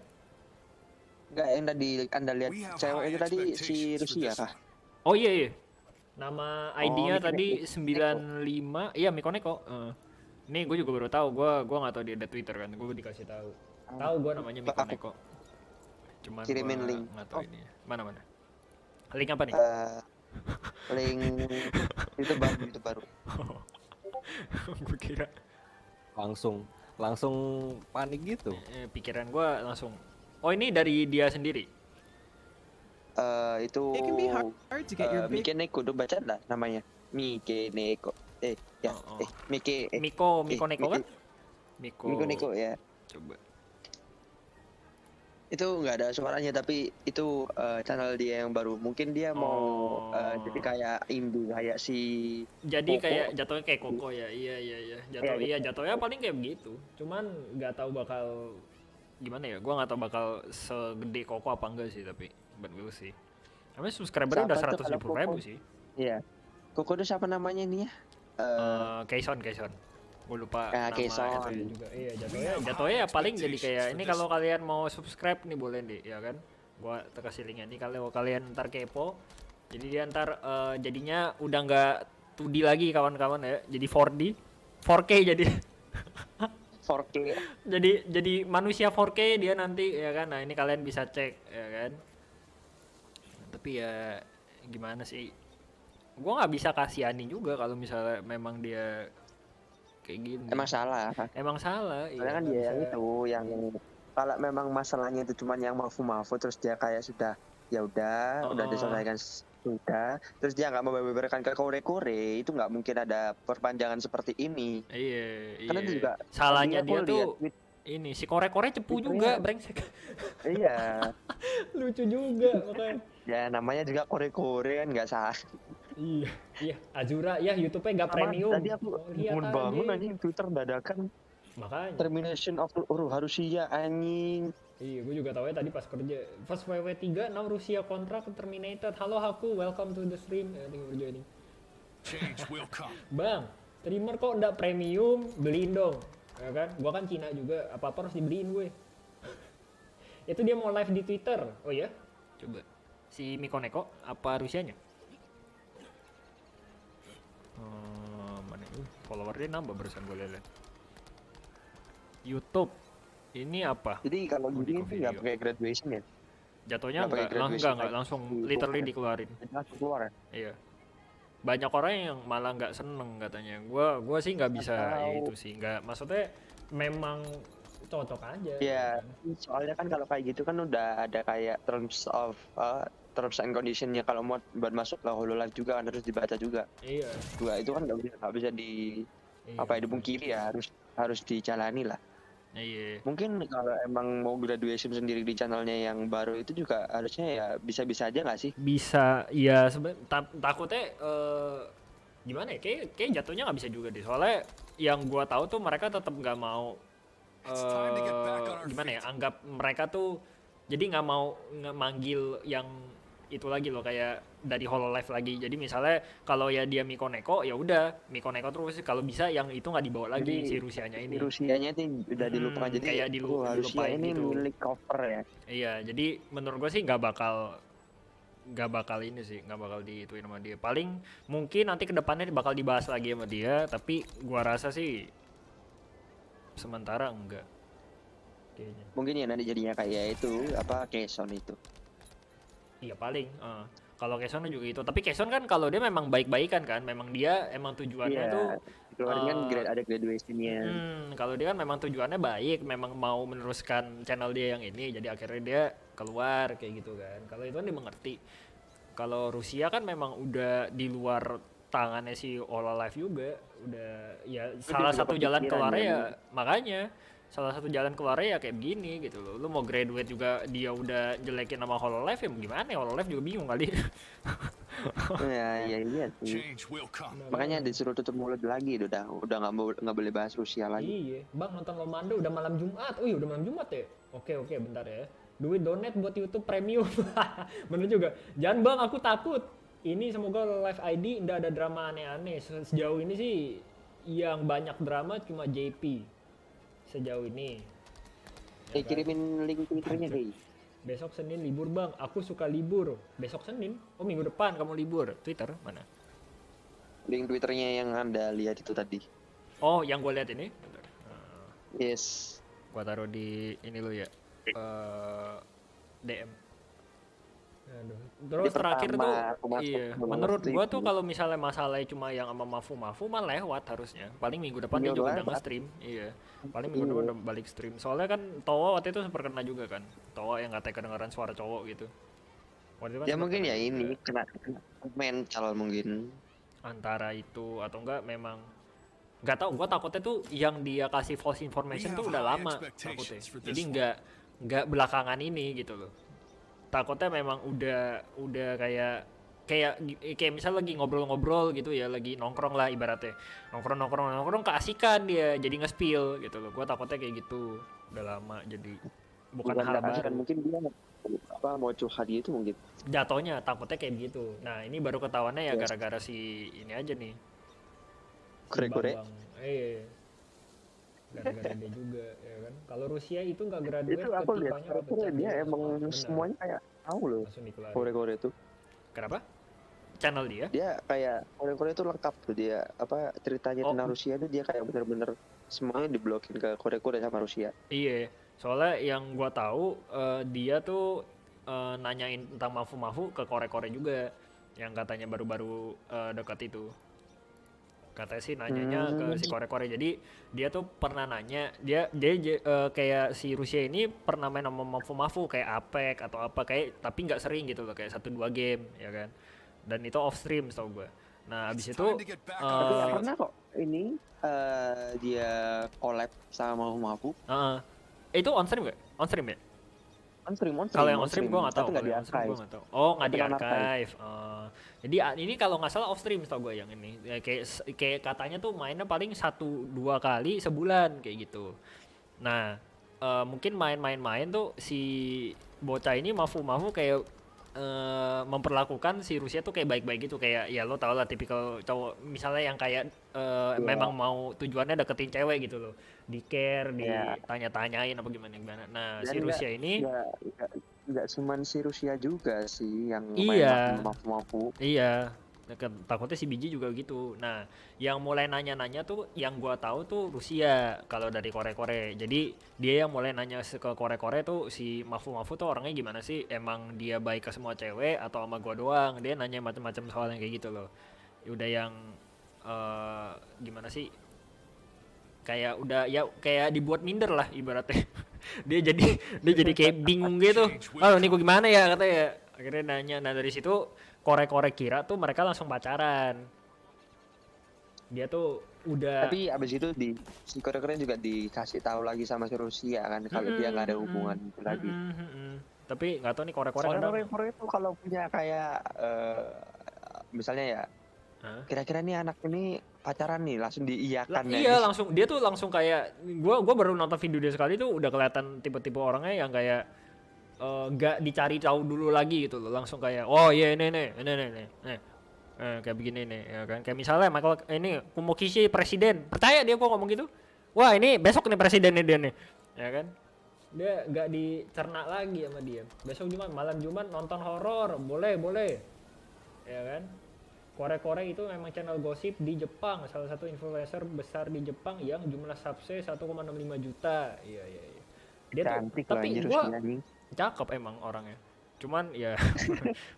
[SPEAKER 3] Enggak, yang tadi Anda lihat
[SPEAKER 2] We have
[SPEAKER 3] cewek
[SPEAKER 2] high
[SPEAKER 3] itu tadi si
[SPEAKER 2] expectations for
[SPEAKER 3] Rusia
[SPEAKER 2] this
[SPEAKER 3] kah?
[SPEAKER 2] one.
[SPEAKER 1] Oh iya. Nama ID-nya
[SPEAKER 3] Mikoneko.
[SPEAKER 1] tadi 95. Iya, Mikoneko. Nih gue juga baru tahu. Gua nggak tahu dia ada Twitter kan. Gue dikasih tahu. Tahu gue namanya Mikoneko. Cuman
[SPEAKER 3] Kirimin
[SPEAKER 1] gua
[SPEAKER 3] link.
[SPEAKER 1] nggak tahu ini. Mana? Link apa nih?
[SPEAKER 3] Link itu baru.
[SPEAKER 1] Gue kira
[SPEAKER 4] langsung panik gitu.
[SPEAKER 1] pikiran gue langsung. Oh ini dari dia sendiri.
[SPEAKER 3] Itu
[SPEAKER 5] It can be hard to get your big
[SPEAKER 3] Mikeneko udah baca lah namanya. Mikeneko.
[SPEAKER 1] Oh. Mikoneko kan?
[SPEAKER 3] Mikoneko ya.
[SPEAKER 1] Coba.
[SPEAKER 3] Itu nggak ada suaranya tapi itu channel dia yang baru. Mungkin dia mau jadi kayak indie kayak si
[SPEAKER 1] Jadi
[SPEAKER 3] Koko.
[SPEAKER 1] kayak jatuhnya kayak Koko ya. Iya. Jatuhnya paling kayak begitu. Cuman nggak tahu bakal gimana ya. Gua nggak tahu bakal segede Koko apa enggak sih tapi but we'll sih. Namanya subscribernya udah
[SPEAKER 3] Siapa tuh
[SPEAKER 1] 150
[SPEAKER 3] kalau
[SPEAKER 1] ribu
[SPEAKER 3] Koko?
[SPEAKER 1] sih.
[SPEAKER 3] Iya. Koko itu siapa namanya ini ya?
[SPEAKER 1] Kaison. Gue lupa nama
[SPEAKER 3] Kaison.
[SPEAKER 1] itu juga. Iya, jatuhnya ya paling jadi kayak ini kalau kalian mau subscribe nih boleh deh, ya kan? Gua kasih linknya nih kalau kalian ntar kepo. Jadi dia ntar jadinya udah nggak 2D lagi kawan-kawan ya. Jadi 4D, 4K jadi.
[SPEAKER 3] 4K.
[SPEAKER 1] jadi manusia 4K dia nanti ya kan. Nah, ini kalian bisa cek ya kan. Tapi ya gimana sih? Gua nggak bisa kasihanin juga kalau misalnya memang dia kayak gini.
[SPEAKER 3] Emang salah.
[SPEAKER 1] Emang salah.
[SPEAKER 3] Karena kan dia yang itu yang kalau memang masalahnya itu cuma yang mafu terus dia kayak sudah ya udah diselesaikan sudah terus dia nggak membeberkan ke kore itu nggak mungkin ada perpanjangan seperti ini.
[SPEAKER 1] Iya.
[SPEAKER 3] Karena dia juga
[SPEAKER 1] salahnya dia
[SPEAKER 3] tadinya aku
[SPEAKER 1] tuh
[SPEAKER 3] lihat
[SPEAKER 1] ini si kore-kore cepu
[SPEAKER 3] Twitternya.
[SPEAKER 1] juga brengsek.
[SPEAKER 3] iya
[SPEAKER 1] Lucu juga makanya.
[SPEAKER 3] ya namanya juga kore kan nggak salah.
[SPEAKER 1] Iya, Azura ya YouTube-nya nggak premium.
[SPEAKER 3] Tadi aku bangun anjing Twitter dadakan
[SPEAKER 1] Makanya.
[SPEAKER 3] termination of Rusia anjing.
[SPEAKER 1] Iya, gue juga tahu ya tadi pas kerja. Pas WW3 now Rusia kontrak terminated. Halo aku, welcome to the stream. Thank you for joining.
[SPEAKER 2] Change will come.
[SPEAKER 1] Bang, streamer kok nggak premium, beliin dong. Ya kan? Gua kan Cina juga, apa-apa harus dibeliin gue. Itu dia mau live di Twitter. Oh ya? Coba. Si Mikoneko apa Rusianya? Mana ini? Followernya nambah barusan gue lihat. YouTube. Ini apa?
[SPEAKER 3] Jadi kalau
[SPEAKER 1] Oh,
[SPEAKER 3] gini
[SPEAKER 1] di
[SPEAKER 3] nggak
[SPEAKER 1] video.
[SPEAKER 3] pakai graduation ya?
[SPEAKER 1] Jatuhnya
[SPEAKER 3] Nggak pakai graduation
[SPEAKER 1] enggak
[SPEAKER 3] like
[SPEAKER 1] langsung
[SPEAKER 3] di
[SPEAKER 1] literally
[SPEAKER 3] Pokemon.
[SPEAKER 1] dikeluarin.
[SPEAKER 3] Langsung keluar ya?
[SPEAKER 1] Iya. Banyak orang yang malah nggak seneng katanya. Gua sih nggak bisa ya
[SPEAKER 3] Tahu.
[SPEAKER 1] itu sih. Nggak, maksudnya memang cocok aja.
[SPEAKER 3] Ya, soalnya kan kalau kayak gitu kan udah ada kayak terms and conditionnya kalau mau buat masuk ke Hololive juga kan harus dibaca juga.
[SPEAKER 1] Iya.
[SPEAKER 3] Itu kan nggak bisa di
[SPEAKER 1] Iya.
[SPEAKER 3] dipungkiri ya harus dijalani lah.
[SPEAKER 1] Iya.
[SPEAKER 3] Mungkin kalau emang mau graduation sendiri di channelnya yang baru itu juga harusnya ya bisa-bisa aja nggak sih?
[SPEAKER 1] Bisa, ya sebenarnya takutnya gimana ya? Kayak jatuhnya nggak bisa juga deh. Soalnya yang gua tahu tuh mereka tetap nggak mau
[SPEAKER 2] It's time to get back on our
[SPEAKER 1] gimana ya?
[SPEAKER 2] feet.
[SPEAKER 1] Anggap mereka tuh jadi nggak mau manggil yang itu lagi loh, kayak dari Hololive lagi. Jadi misalnya kalau ya dia Miko Neko, ya udah Miko Neko terus, kalau bisa yang itu nggak dibawa lagi
[SPEAKER 3] Jadi
[SPEAKER 1] si Rusianya ini.
[SPEAKER 3] Rusianya itu udah dilupakan, jadi
[SPEAKER 1] kayak
[SPEAKER 3] Rusia
[SPEAKER 1] dilupain
[SPEAKER 3] ini
[SPEAKER 1] gitu.
[SPEAKER 3] milik cover ya.
[SPEAKER 1] Iya, jadi menurut gue sih nggak bakal ini sih, nggak bakal diituin sama dia. Paling mungkin nanti kedepannya bakal dibahas lagi sama dia, tapi gua rasa sih sementara enggak kayaknya.
[SPEAKER 3] Mungkin ya nanti jadinya kayak itu apa Keson itu.
[SPEAKER 1] Iya paling. Kalau Keson juga itu, tapi Keson kan kalau dia memang baik-baikan kan, memang dia emang tujuannya
[SPEAKER 3] Iya,
[SPEAKER 1] tuh
[SPEAKER 3] keluarin kan
[SPEAKER 1] eh,
[SPEAKER 3] ada graduation-nya.
[SPEAKER 1] kalau dia kan memang tujuannya baik, memang mau meneruskan channel dia yang ini, jadi akhirnya dia keluar kayak gitu kan. Kalau itu kan dimengerti. Kalau Rusia kan memang udah di luar tangannya si Hololive juga, udah ya salah
[SPEAKER 3] juga
[SPEAKER 1] satu jalan
[SPEAKER 3] kepikiran
[SPEAKER 1] keluarnya
[SPEAKER 3] ya,
[SPEAKER 1] ya makanya salah satu jalan keluarnya ya kayak begini gitu loh. Lu mau graduate juga dia udah jelekin nama Hololive, ya gimana ya, Hololive juga bingung kali.
[SPEAKER 3] Iya sih.
[SPEAKER 2] Change will come.
[SPEAKER 3] Makanya disuruh tutup mulut lagi udah nggak boleh bahas Rusia lagi.
[SPEAKER 1] Iya, Bang nonton Lomando udah malam Jumat. Oh iya udah malam Jumat ya? Oke, bentar ya. Duit donate buat YouTube Premium. Bener juga. Jangan Bang, aku takut. Ini semoga Live ID nggak ada drama aneh-aneh. Sejauh ini sih yang banyak drama cuma JP. Sejauh ini. Ya kan?
[SPEAKER 3] Kirimin link Twitternya deh.
[SPEAKER 1] Besok Senin libur Bang, aku suka libur. Besok Senin? Oh minggu depan kamu libur. Twitter mana?
[SPEAKER 3] Link Twitternya yang Anda lihat itu tadi.
[SPEAKER 1] Oh yang gue lihat ini. Bentar.
[SPEAKER 3] Yes.
[SPEAKER 1] Gua taruh di ini lo ya. DM. Aduh. Terus
[SPEAKER 3] Di
[SPEAKER 1] terakhir
[SPEAKER 3] pertama
[SPEAKER 1] tuh,
[SPEAKER 3] aku masuk
[SPEAKER 1] iya,
[SPEAKER 3] ke
[SPEAKER 1] menurut gua
[SPEAKER 3] stream.
[SPEAKER 1] tuh kalau misalnya masalahnya cuma yang sama Mafu mah lewat harusnya. Paling minggu depan dia
[SPEAKER 3] Iya,
[SPEAKER 1] juga udah
[SPEAKER 3] lewat.
[SPEAKER 1] nge-stream. Iya. Paling minggu depan udah balik stream. Soalnya kan Towo waktu itu sempat kena juga kan. Towo yang katanya kedengaran suara cowok gitu. Waktu itu kan
[SPEAKER 3] Ya
[SPEAKER 1] sempat
[SPEAKER 3] mungkin
[SPEAKER 1] kena
[SPEAKER 3] ya
[SPEAKER 1] juga.
[SPEAKER 3] ini kena mental mungkin.
[SPEAKER 1] Antara itu atau enggak memang nggak tahu, gua takutnya tuh yang dia kasih false information tuh udah lama takutnya. Jadi nggak belakangan ini gitu loh. Takutnya memang udah kayak misal lagi ngobrol-ngobrol gitu ya, lagi nongkrong lah ibaratnya. Nongkrong keasikan dia jadi nge-spill gitu loh. Gua takutnya kayak gitu. Udah lama jadi bukan hal
[SPEAKER 3] nggak kasih kan,
[SPEAKER 1] baru.
[SPEAKER 3] mungkin dia mau curhat gitu mungkin.
[SPEAKER 1] Jatuhnya takutnya kayak begitu. Nah, ini baru ketahuannya ya gara-gara si ini aja nih.
[SPEAKER 3] Kore-kore.
[SPEAKER 1] Gara-gara dia juga ya kan. Kalau Rusia itu nggak graduate
[SPEAKER 3] Itu aku lihat
[SPEAKER 1] ketipanya
[SPEAKER 3] kore-kore dia
[SPEAKER 1] pecah.
[SPEAKER 3] emang
[SPEAKER 1] Benar.
[SPEAKER 3] semuanya kayak tahu loh.
[SPEAKER 1] Langsung dikeluarin.
[SPEAKER 3] Kore-kore itu
[SPEAKER 1] Kenapa? Channel dia?
[SPEAKER 3] dia kayak kore-kore itu lengkap tuh, dia apa ceritanya
[SPEAKER 1] Oh.
[SPEAKER 3] tentang Rusia itu dia kayak bener-bener semuanya diblokin ke kore-kore sama Rusia.
[SPEAKER 1] Iya. Soalnya yang gua tahu dia tuh nanyain tentang Mafu ke Kore-Kore juga, yang katanya baru-baru dekat itu. Katanya sih nanyanya ke si Kore-Kore. Jadi dia tuh pernah nanya, dia kayak si Rusia ini pernah main sama Mafu kayak Apex atau apa kayak, tapi nggak sering gitu loh, kayak 1-2 game ya kan. Dan itu off stream tau gue. Nah abis itu
[SPEAKER 3] Tapi nggak pernah kok ini dia collab sama Mafu.
[SPEAKER 1] itu on stream gak? On stream ya?
[SPEAKER 3] On stream.
[SPEAKER 1] Kalau yang on stream gue nggak tahu.
[SPEAKER 3] Tapi nggak
[SPEAKER 1] Kalau
[SPEAKER 3] di
[SPEAKER 1] yang on stream gue
[SPEAKER 3] archive.
[SPEAKER 1] nggak tahu. Oh nggak di
[SPEAKER 3] Bukan
[SPEAKER 1] archive. Jadi ini kalau nggak salah off stream tau gue yang ini. Ya, kayak katanya tuh mainnya paling 1-2 kali sebulan kayak gitu. Nah mungkin main tuh si bocah ini Mafu kayak memperlakukan si Rusia tuh kayak baik-baik gitu, kayak ya lo tau lah tipikal cowok misalnya yang kayak memang mau tujuannya deketin cewek gitu loh, di care, ditanya-tanyain apa gimana. Nah
[SPEAKER 3] Dan
[SPEAKER 1] si Rusia ini
[SPEAKER 3] nggak cuman si Rusia juga sih yang
[SPEAKER 1] Iya.
[SPEAKER 3] main Mafu.
[SPEAKER 1] iya, takutnya si Biji juga gitu. Nah yang mulai nanya-nanya tuh yang gua tahu tuh Rusia kalau dari Kore-Kore. Jadi dia yang mulai nanya ke Kore-Kore tuh si Mafu tuh orangnya gimana sih, emang dia baik ke semua cewek atau sama gua doang. Dia nanya macam-macam soal yang kayak gitu loh. Udah yang gimana sih, kayak udah ya kayak dibuat minder lah ibaratnya. dia jadi kayak bingung gitu. Oh ini gua gimana ya katanya. Akhirnya nanya. Nah dari situ Kore-Kore kira tuh mereka langsung pacaran. Dia tuh udah.
[SPEAKER 3] Tapi abis itu si Kore-Kore juga dikasih tahu lagi sama si Rusia kan kalau dia nggak ada hubungan itu lagi.
[SPEAKER 1] Tapi nggak tahu nih Kore-Kore
[SPEAKER 3] Soalnya
[SPEAKER 1] kadang.
[SPEAKER 3] Kore-Kore itu kalau punya kayak misalnya ya, kira-kira nih anak ini pacaran nih langsung diiyakan.
[SPEAKER 1] Iya langsung, dia tuh langsung kayak gua baru nonton video dia sekali tuh udah kelihatan tipe-tipe orangnya yang kayak nggak dicari tahu dulu lagi gitu loh, langsung kayak oh iya ini kayak begini nih ya kan, kayak misalnya Michael ini Kumokishi presiden, percaya dia kok ngomong gitu, wah ini besok nih presidennya dia nih ya kan, dia nggak dicerna lagi sama dia. Besok Jumat, malam Jumat nonton horor boleh ya kan. Korek-korek itu memang channel gosip di Jepang, salah satu influencer besar di Jepang yang jumlah subsnya 1,65 juta. Iya. Dia
[SPEAKER 3] Cantik
[SPEAKER 1] tuh,
[SPEAKER 3] loh
[SPEAKER 1] tapi
[SPEAKER 3] anjir
[SPEAKER 1] gua
[SPEAKER 3] Rusia nih.
[SPEAKER 1] cakep emang orangnya. Cuman ya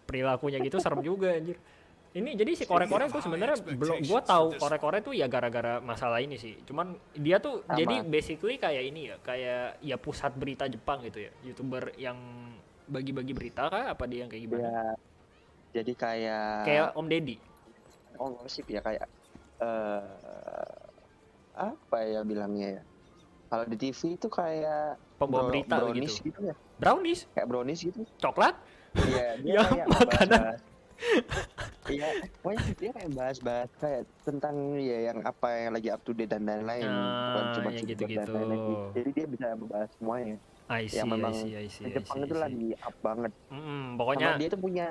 [SPEAKER 1] perilakunya gitu serem juga anjir. Ini jadi si korek-korek tuh sebenarnya belum, gua tahu korek-korek tuh ya gara-gara masalah ini sih. Cuman dia tuh
[SPEAKER 3] Sama.
[SPEAKER 1] jadi basically kayak ini ya, kayak ya pusat berita Jepang gitu ya. YouTuber yang bagi-bagi berita kah apa dia yang kayak gimana?
[SPEAKER 3] Ya, jadi
[SPEAKER 1] Kayak Om Deddy.
[SPEAKER 3] gosip ya, kayak apa ya bilangnya ya, kalau di TV itu kayak
[SPEAKER 1] Pembawa berita
[SPEAKER 3] brownies
[SPEAKER 1] gitu.
[SPEAKER 3] gitu ya,
[SPEAKER 1] Brownies,
[SPEAKER 3] kayak brownies gitu.
[SPEAKER 1] coklat.
[SPEAKER 3] Iya, dia
[SPEAKER 1] Ya,
[SPEAKER 3] kayak
[SPEAKER 1] makanan.
[SPEAKER 3] Iya, pokoknya dia kayak bahas kayak tentang ya yang apa yang lagi up to date dan lain-lain, bukan
[SPEAKER 1] Ah,
[SPEAKER 3] cuma
[SPEAKER 1] ya
[SPEAKER 3] cerita
[SPEAKER 1] gitu-gitu.
[SPEAKER 3] dan lain-lain. Jadi dia bisa membahas semuanya.
[SPEAKER 1] I see,
[SPEAKER 3] Yang memang
[SPEAKER 1] I see.
[SPEAKER 3] di Jepang itu lagi up banget.
[SPEAKER 1] Pokoknya
[SPEAKER 3] Sama dia tuh punya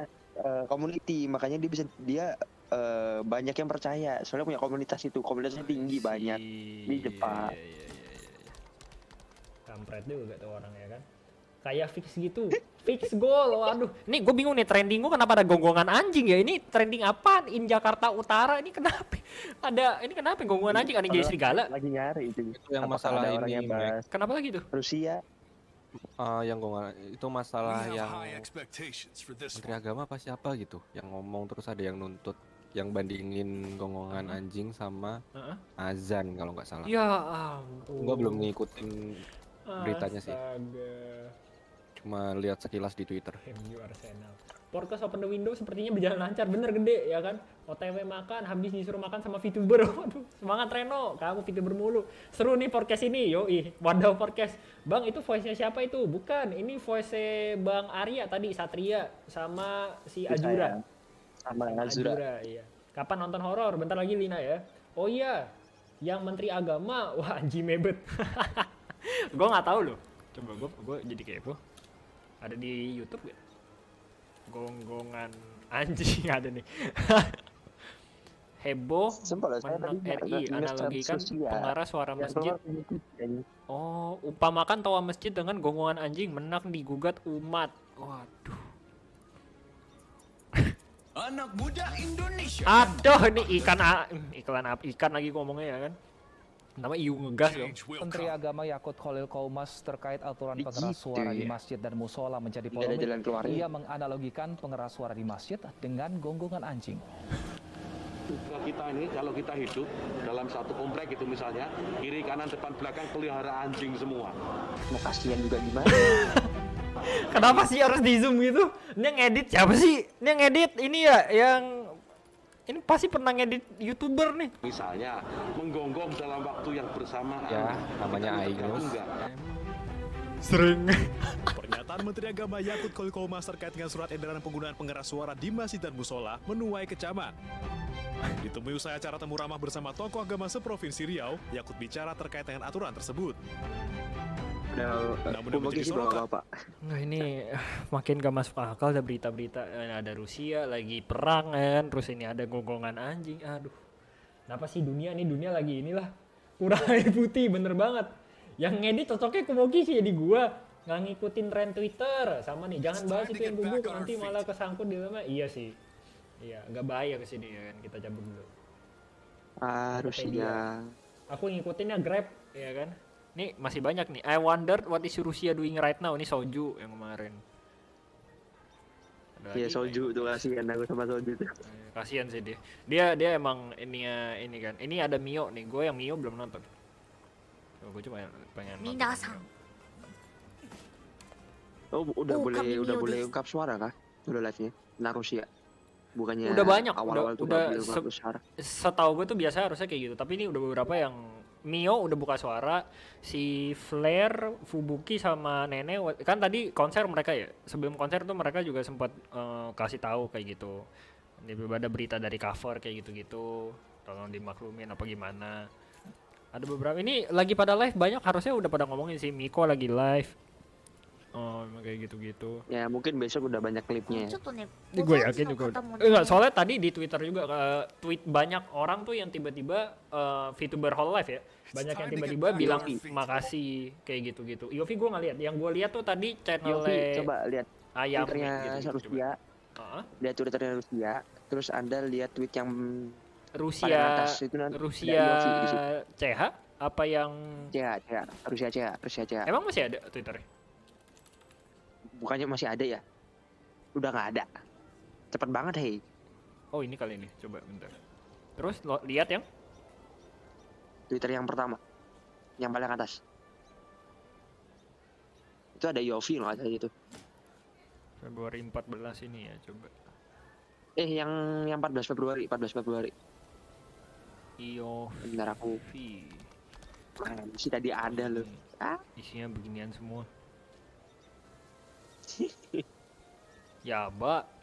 [SPEAKER 3] community, makanya dia banyak yang percaya. Soalnya punya komunitas itu, komunitasnya tinggi banyak di Jepang.
[SPEAKER 1] Iya. Kampret juga tuh orang ya kan. Kayak fix gitu. Fix goal. Waduh. Nih gue bingung nih, trending gue kenapa ada gonggongan anjing ya? Ini trending apaan? In Jakarta Utara ini kenapa? Ini kenapa gonggongan anjing? Ada yang jadi serigala?
[SPEAKER 3] Lagi nyari itu.
[SPEAKER 4] Itu yang
[SPEAKER 3] Apakah
[SPEAKER 4] masalah
[SPEAKER 3] ada orang
[SPEAKER 4] ini,
[SPEAKER 3] yang
[SPEAKER 4] Mac.
[SPEAKER 3] bahas
[SPEAKER 1] Kenapa lagi tuh?
[SPEAKER 3] Rusia?
[SPEAKER 4] Yang gue itu
[SPEAKER 2] We
[SPEAKER 4] masalah
[SPEAKER 2] have
[SPEAKER 4] yang
[SPEAKER 2] high expectations for this
[SPEAKER 4] Menteri
[SPEAKER 2] one.
[SPEAKER 4] Agama apa siapa gitu yang ngomong, terus ada yang nuntut, yang bandingin gonggongan anjing sama
[SPEAKER 1] Heeh.
[SPEAKER 4] azan kalau nggak salah.
[SPEAKER 1] Ya ampun.
[SPEAKER 4] Gue belum ngikutin beritanya sih.
[SPEAKER 1] Astaga.
[SPEAKER 4] Cuma lihat sekilas di Twitter.
[SPEAKER 1] MU Arsenal. Podcast Open the Window sepertinya berjalan lancar, bener gede ya kan. OTW makan, habis disuruh makan sama VTuber. Waduh, semangat Reno, kamu VTuber mulu. Seru nih podcast ini, yoi. Wadaw podcast. Bang, itu voice-nya siapa itu? Bukan, ini voice Bang Arya tadi, Satria sama si Azura.
[SPEAKER 3] Sama Azura.
[SPEAKER 1] Iya. Kapan nonton horor? Bentar lagi Lina ya. Oh iya, yang Menteri Agama, wah anjing mebet. Gue nggak tahu loh. Coba gue jadi kepo. Ada di YouTube gak? Gonggongan anjing ada nih. Heboh
[SPEAKER 3] Sumpah loh, saya
[SPEAKER 1] menang
[SPEAKER 3] tadi
[SPEAKER 1] RI analogikan pengarah suara masjid. Oh, umpamakan toa masjid dengan gonggongan anjing menang digugat umat. Waduh.
[SPEAKER 2] Anak muda Indonesia.
[SPEAKER 1] Aduh, ini iklan apa? Ikan lagi ngomongnya ya kan. Nama Iu ngegas dong.
[SPEAKER 2] Change will
[SPEAKER 6] Menteri
[SPEAKER 2] come.
[SPEAKER 6] Agama Yakut Khalil Qaumas terkait aturan
[SPEAKER 3] Begitu
[SPEAKER 6] pengeras suara di
[SPEAKER 3] ya.
[SPEAKER 6] masjid dan musola menjadi
[SPEAKER 3] Nggak ada jalan
[SPEAKER 6] polemik.
[SPEAKER 3] keluarnya.
[SPEAKER 6] Ia menganalogikan pengeras suara di masjid dengan gonggongan anjing.
[SPEAKER 7] Kita ini kalau kita hidup dalam satu komplek itu misalnya, kiri kanan depan belakang pelihara anjing semua.
[SPEAKER 3] Mau kasihan juga gimana?
[SPEAKER 1] Kenapa sih harus di zoom gitu? Ini yang edit siapa sih? Ini yang edit ini ya yang ini pasti pernah ngedit YouTuber nih.
[SPEAKER 7] Misalnya menggonggong dalam waktu yang bersamaan.
[SPEAKER 4] Ya, namanya
[SPEAKER 7] Kita
[SPEAKER 4] Ainus.
[SPEAKER 7] enggak.
[SPEAKER 1] Sering.
[SPEAKER 8] Pernyataan Menteri Agama Yakut Khalil Qaumas terkait dengan surat edaran penggunaan pengeras suara di masjid dan musola menuai kecaman. Ditemui usai acara temu ramah bersama tokoh agama seprovinsi Riau, Yakut bicara terkait dengan aturan tersebut. Namun yang menjadi sorotan,
[SPEAKER 3] Bapak.
[SPEAKER 1] Nah ini makin gak masuk akal, ada berita-berita ada Rusia lagi perang kan, terus ini ada gonggongan anjing. Aduh. Kenapa sih dunia lagi inilah kurang air putih bener banget. Yang ngedit cocoknya Kumoki sih jadi gua. Nggak ngikutin tren Twitter sama nih, jangan bahas itu yang bubuk nanti malah kesangkut di dalamnya. Iya sih. Iya, agak bahaya kesini ya kan, kita cabut dulu.
[SPEAKER 3] Rusia.
[SPEAKER 1] Aku ngikutinnya Grab, ya kan. Nih masih banyak nih. I wonder what is Rusia doing right now. Ini Soju yang kemarin. Ada
[SPEAKER 3] Iya
[SPEAKER 1] lagi
[SPEAKER 3] Soju tuh, kasihan aku sama Soju tuh.
[SPEAKER 1] kasihan sih dia. Dia emang ini kan. Ini ada Mio nih. Gue yang Mio belum nonton. Gue cuma pengen nonton.
[SPEAKER 9] Minasan.
[SPEAKER 3] Oh, udah
[SPEAKER 9] kami
[SPEAKER 3] boleh
[SPEAKER 9] Mio
[SPEAKER 3] ungkap suara kah? Udah live-nya. Nah Rusia. Bukannya
[SPEAKER 1] Udah banyak,
[SPEAKER 3] awal-awal tuh
[SPEAKER 1] udah
[SPEAKER 3] nggak boleh ungkap suara.
[SPEAKER 1] Setahu gue tuh biasa harusnya kayak gitu. Tapi ini udah beberapa yang Mio udah buka suara, si Flare, Fubuki sama Nene kan tadi konser mereka ya. Sebelum konser tuh mereka juga sempat kasih tahu kayak gitu. Ini ada berita dari cover kayak gitu-gitu. Tolong dimaklumin apa gimana. Ada beberapa ini lagi pada live banyak, harusnya udah pada ngomongin sih. Miko lagi live. Oh, kayak gitu-gitu.
[SPEAKER 3] Ya mungkin besok udah banyak klipnya ya.
[SPEAKER 9] ちょっとね、
[SPEAKER 1] Ini
[SPEAKER 9] ご
[SPEAKER 1] gue
[SPEAKER 9] 存
[SPEAKER 1] yakin
[SPEAKER 9] 知の
[SPEAKER 1] juga.
[SPEAKER 9] 方も
[SPEAKER 1] Enggak,
[SPEAKER 9] ね、
[SPEAKER 1] soalnya tadi di Twitter juga tweet banyak orang tuh yang tiba-tiba VTuber Hololive ya. Banyak yang tiba-tiba bilang makasih kayak gitu-gitu. Yofi gue nggak lihat. Yang gue lihat tuh tadi
[SPEAKER 3] Yofi,
[SPEAKER 1] channelnya
[SPEAKER 3] coba lihat
[SPEAKER 1] ayam
[SPEAKER 3] Twitternya
[SPEAKER 1] gitu,
[SPEAKER 3] Rusia,
[SPEAKER 1] coba.
[SPEAKER 3] lihat Twitternya Rusia, terus Anda lihat tweet yang paling
[SPEAKER 1] Rusia
[SPEAKER 3] atas itu nanti
[SPEAKER 1] Rusia
[SPEAKER 3] ada Yofi di situ.
[SPEAKER 1] CH apa yang
[SPEAKER 3] Rusia CH.
[SPEAKER 1] emang masih ada Twitternya?
[SPEAKER 3] Bukannya masih ada ya? Udah nggak ada. Cepet banget, hei.
[SPEAKER 1] Oh ini kali ini, coba bentar. Terus lo lihat yang
[SPEAKER 3] Twitter yang pertama, yang paling atas. Itu ada Yofi loh, ada itu.
[SPEAKER 1] Februari 14 ini ya, coba.
[SPEAKER 3] Yang 14 Februari.
[SPEAKER 1] Yofi.
[SPEAKER 3] Bentar aku. Sih tadi ada loh.
[SPEAKER 1] Isinya beginian semua. Ya, Mbak.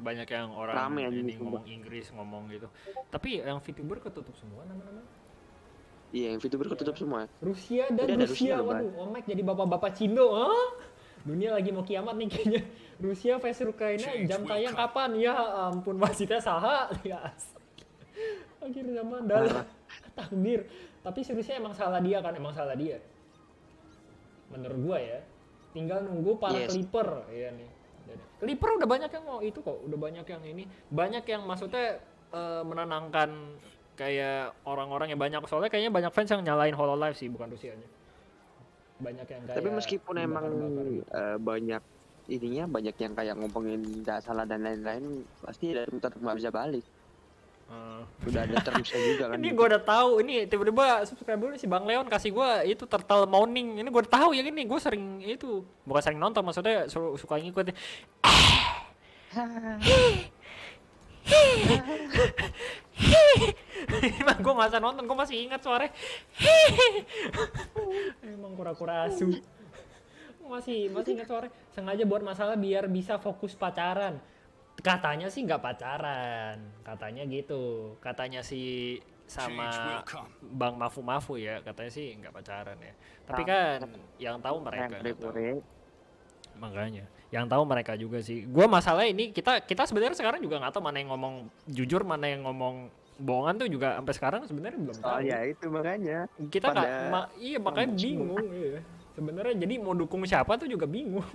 [SPEAKER 1] Banyak yang orang
[SPEAKER 3] Rame aja
[SPEAKER 1] ini
[SPEAKER 3] gitu,
[SPEAKER 1] ngomong Inggris, ngomong gitu. Tapi yang VTuber ketutup semua nama-nama.
[SPEAKER 3] Iya, yang VTuber ketutup semua.
[SPEAKER 1] Rusia dan
[SPEAKER 3] Jadi ada
[SPEAKER 1] Rusia,
[SPEAKER 3] Rusia,
[SPEAKER 1] waduh, Omek jadi bapak-bapak Cindo, hah? Dunia lagi mau kiamat nih kayaknya. Rusia versus Ukraina, jam tayang kapan? Ya ampun, wasitnya saha, ya. Akhir zaman dalam takdir. Tapi seriusnya emang salah dia kan, emang salah dia. Menurut gua ya, tinggal nunggu para Clipper, ya nih. Clipper udah banyak yang mau itu kok, udah banyak yang ini, banyak yang maksudnya menenangkan kayak orang-orang yang banyak, soalnya kayaknya banyak fans yang nyalain Hololive sih, bukan Rusianya. Banyak yang kayak
[SPEAKER 3] Tapi meskipun emang
[SPEAKER 1] gitu.
[SPEAKER 3] banyak ininya, banyak yang kayak ngomongin nggak salah dan lain-lain, pasti tetap nggak bisa balik. Udah ada termsnya juga kan.
[SPEAKER 1] Ini gue udah tahu, ini tiba-tiba subscriber si Bang Leon kasih gue itu turtle morning. Ini gue udah tahu ya, ini gue sering itu, bukan sering nonton, maksudnya suka ngikut. Emang gue nggak usah nonton, gue masih ingat suaranya. Emang kura-kura asu. Masih ingat suaranya. Sengaja buat masalah biar bisa fokus pacaran. Katanya sih nggak pacaran, katanya gitu. Katanya sih sama Bang Mafu ya, katanya sih nggak pacaran ya. Tapi kan yang tahu mereka. Makanya, yang tahu mereka juga sih. Gua masalah ini kita sebenarnya sekarang juga nggak tahu mana yang ngomong jujur, mana yang ngomong bohongan tuh juga sampai sekarang sebenarnya belum tahu.
[SPEAKER 3] Oh ya itu makanya.
[SPEAKER 1] Kita nggak, iya makanya bingung. Iya. Sebenarnya jadi mau dukung siapa tuh juga bingung.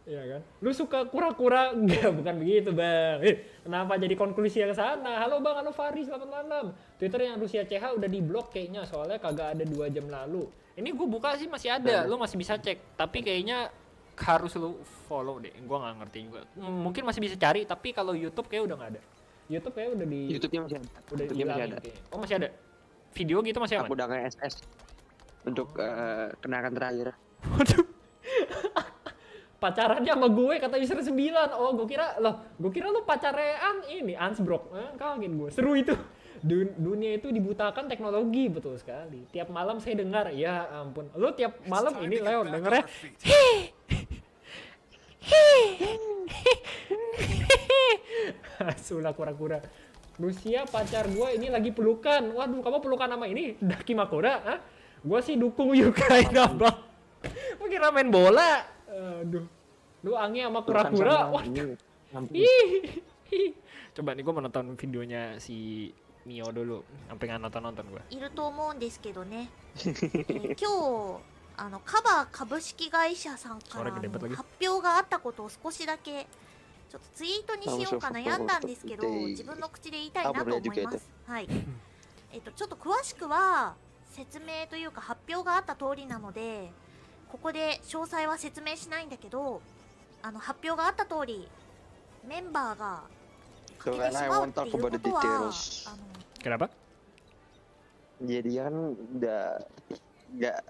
[SPEAKER 1] Iya kan? Lu suka kura-kura? Enggak, bukan begitu, Bang. Kenapa jadi konklusi yang sana? Halo Bang, halo Faris, selamat malam. Twitter yang Rusia CH udah di-blok kayaknya, soalnya kagak ada 2 jam lalu. Ini gue buka sih masih ada, lu masih bisa cek. Tapi kayaknya harus lu follow deh, gue nggak ngerti juga. Mungkin masih bisa cari, tapi kalau YouTube kayak udah nggak ada. YouTube kayak udah di...
[SPEAKER 3] YouTube-nya masih ada.
[SPEAKER 1] Udah
[SPEAKER 3] YouTube-nya masih
[SPEAKER 1] dihilangin
[SPEAKER 3] ada.
[SPEAKER 1] kayaknya. Oh masih ada? Video gitu masih aman?
[SPEAKER 3] Aku udah nge-SS untuk kenangan terakhir.
[SPEAKER 1] Waduh. Pacarannya sama gue kata user 9. Oh, gue kira lu pacaran ini Ansbrok. Kaget gue. Seru itu. Dunia itu dibutakan teknologi, betul sekali. Tiap malam saya dengar, ya ampun. Lu tiap malam ini Leon dengernya. Sulah kura-kura. Rusia pacar gue ini lagi pelukan. Waduh, kamu pelukan sama ini Daki Makoda? Hah? Gue sih dukung Ukraina, Bang. Gue kira main bola. Aduh, lu Angi sama kura-kura. Wah, coba nih gue menonton videonya si Mio dulu, sampai nggak nonton gue.
[SPEAKER 9] いると思うんですけどね。今日カバー株式会社さんから発表があったことを少しだけちょっとツイートにしようか悩んだんですけど、自分の口で言いたいなと思います。はい。ちょっと詳しくは説明というか発表があった通りなので。ここで詳細は説明しないんだけど、発表があった通りメンバーが欠けてしまうっていうことは、
[SPEAKER 1] Kenapa?
[SPEAKER 3] Jadi kan nggak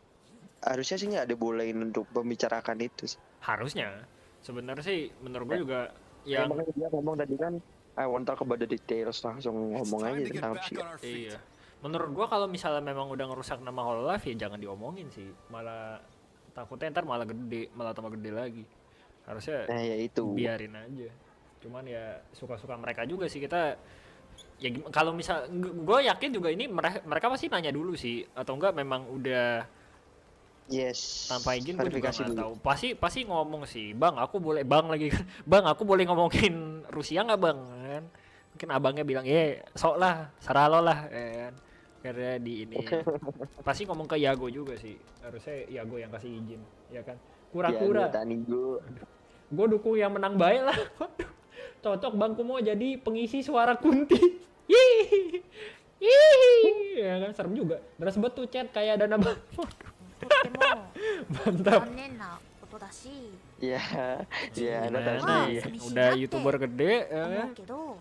[SPEAKER 3] harusnya sih nggak dibolehin untuk membicarakan itu sih.
[SPEAKER 1] Harusnya. Sebenarnya sih menurut gue juga yang
[SPEAKER 3] makanya dia ngomong tadi kan I want talk about the details, langsung ngomong aja tentang sih.
[SPEAKER 1] Iya. Menurut gua kalau misalnya memang udah ngerusak nama Hololive ya jangan diomongin sih. Malah takutnya ntar malah tambah gede lagi. Harusnya
[SPEAKER 3] ya itu.
[SPEAKER 1] Biarin aja. Cuman ya suka-suka mereka juga sih, kita ya kalau misal gue yakin juga ini mereka pasti nanya dulu sih, atau enggak memang udah
[SPEAKER 3] Yes.
[SPEAKER 1] Tanpa izin gue juga
[SPEAKER 3] Verifikasi
[SPEAKER 1] nggak
[SPEAKER 3] dulu.
[SPEAKER 1] tahu. Pasti ngomong sih, bang aku boleh bang lagi kan, bang aku boleh ngomongin Rusia nggak bang? Kan? Mungkin abangnya bilang, sok lah, serah lo lah, kan? Karena di ini pasti ngomong ke Yago juga sih, harusnya Yago yang kasih izin, ya kan? Kura-kura.
[SPEAKER 3] Ya,
[SPEAKER 1] Gue dukung yang menang baik lah. Waduh, cocok bang mau jadi pengisi suara Kunti. Hihihi. Hihihi. Ya kan serem juga. Deras banget tuh chat kayak dana bang.
[SPEAKER 9] とっても
[SPEAKER 1] Mantap.
[SPEAKER 9] 残念なことだし
[SPEAKER 3] Ya, ya, Anda tahu
[SPEAKER 1] Gimana
[SPEAKER 3] sendiri.
[SPEAKER 1] ya?
[SPEAKER 9] Semi
[SPEAKER 1] Udah
[SPEAKER 9] Shinate.
[SPEAKER 1] youtuber gede, ya
[SPEAKER 9] 思
[SPEAKER 1] kan?
[SPEAKER 9] うけど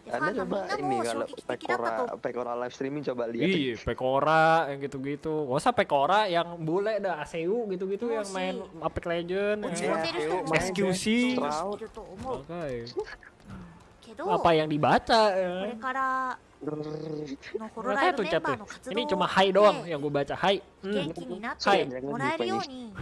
[SPEAKER 9] でフ
[SPEAKER 3] Anda
[SPEAKER 9] ァンのみ
[SPEAKER 3] coba
[SPEAKER 9] んな
[SPEAKER 3] ini
[SPEAKER 9] も衝
[SPEAKER 3] kalau
[SPEAKER 9] 撃的だったと
[SPEAKER 3] Pekora live streaming coba lihat.
[SPEAKER 1] Iya, Pekora yang gitu-gitu. Gak usah Pekora yang bule dah, ASEU gitu-gitu
[SPEAKER 9] Oh,
[SPEAKER 1] yang main
[SPEAKER 9] sih.
[SPEAKER 1] Apex Legend,
[SPEAKER 9] 落
[SPEAKER 1] ya
[SPEAKER 9] ち込ん
[SPEAKER 1] kan?
[SPEAKER 9] でる人も
[SPEAKER 1] XQC
[SPEAKER 9] いると思う
[SPEAKER 1] Makanya.
[SPEAKER 9] けど
[SPEAKER 1] Apa yang dibaca,
[SPEAKER 9] こ
[SPEAKER 1] ya
[SPEAKER 9] れ
[SPEAKER 1] kan?
[SPEAKER 9] からのホロ
[SPEAKER 1] Nggak
[SPEAKER 9] ライ
[SPEAKER 1] kayak
[SPEAKER 9] ブ
[SPEAKER 1] tuh
[SPEAKER 9] メ
[SPEAKER 1] chat
[SPEAKER 9] ンバー
[SPEAKER 1] tuh.
[SPEAKER 9] の活
[SPEAKER 1] Ini
[SPEAKER 9] 動
[SPEAKER 1] cuma
[SPEAKER 9] を
[SPEAKER 1] hai doang
[SPEAKER 9] 見て
[SPEAKER 1] yang gue baca. Hai.
[SPEAKER 9] 元気になっ
[SPEAKER 1] Hai.
[SPEAKER 9] てもらえるように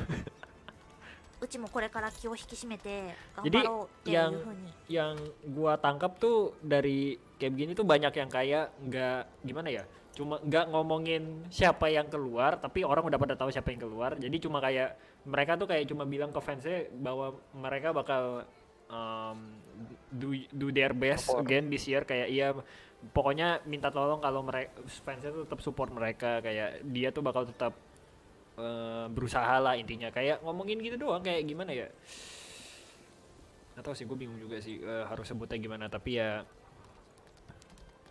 [SPEAKER 9] うちもこれから気を引き締めて頑
[SPEAKER 1] Jadi
[SPEAKER 9] 張ろうっていうふうに
[SPEAKER 1] yang gua tangkap tuh dari kayak begini tuh banyak yang kayak nggak gimana ya, cuma nggak ngomongin siapa yang keluar tapi orang udah pada tahu siapa yang keluar, jadi cuma kayak mereka tuh kayak cuma bilang ke fansnya bahwa mereka bakal do their best again this year, kayak iya pokoknya minta tolong kalau mereka fansnya tuh tetap support mereka, kayak dia tuh bakal tetap berusaha lah intinya, kayak ngomongin gitu doang, kayak gimana ya, atau sih gue bingung juga sih harus sebutnya gimana, tapi ya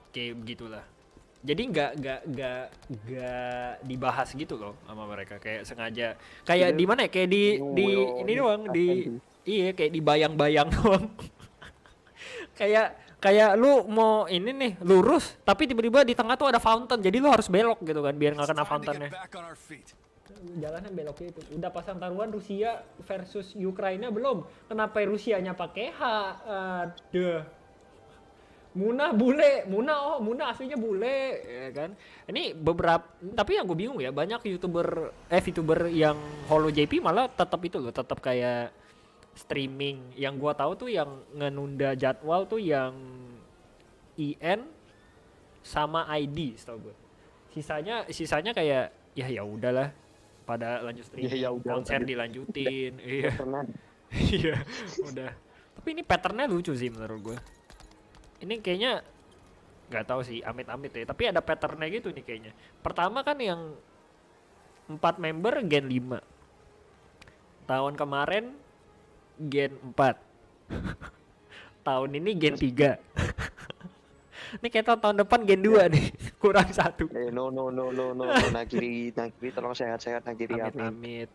[SPEAKER 1] kayak begitulah. Jadi nggak dibahas gitu loh sama mereka, kayak sengaja kayak di mana ya, kayak di ini doang iya kayak dibayang-bayang doang. kayak lu mau ini nih lurus tapi tiba-tiba di tengah tuh ada fountain, jadi lu harus belok gitu kan biar nggak kena
[SPEAKER 2] Time to
[SPEAKER 1] fountainnya.
[SPEAKER 2] get back on our feet.
[SPEAKER 1] Jalannya beloknya itu. Udah pasang taruhan Rusia versus Ukraina belum? Kenapa Rusianya pakai H? Aduh. Muna bule, Muna aslinya bule, ya kan? Ini beberapa, tapi yang gue bingung ya, banyak VTuber yang Holo JP malah tetap itu loh, tetap kayak streaming. Yang gua tahu tuh yang ngenunda jadwal tuh yang IN sama ID, setahu gue. Sisanya kayak ya udahlah, pada lanjut streaming,
[SPEAKER 3] Ya udah,
[SPEAKER 1] konser
[SPEAKER 3] tadi.
[SPEAKER 1] dilanjutin, iya.
[SPEAKER 3] Pernah.
[SPEAKER 1] Iya, udah. Tapi ini patternnya lucu sih menurut gue. Ini kayaknya nggak tahu sih, amit-amit ya. Tapi ada patternnya gitu nih kayaknya. Pertama kan yang 4 member Gen 5. Tahun kemarin Gen 4. Tahun ini Gen 3. Ini kayak tahun depan Gen 2 nih. Kurang 1.
[SPEAKER 3] No, Nagiri tolong sehat-sehat Nagiri, amin.
[SPEAKER 1] Amit-amit.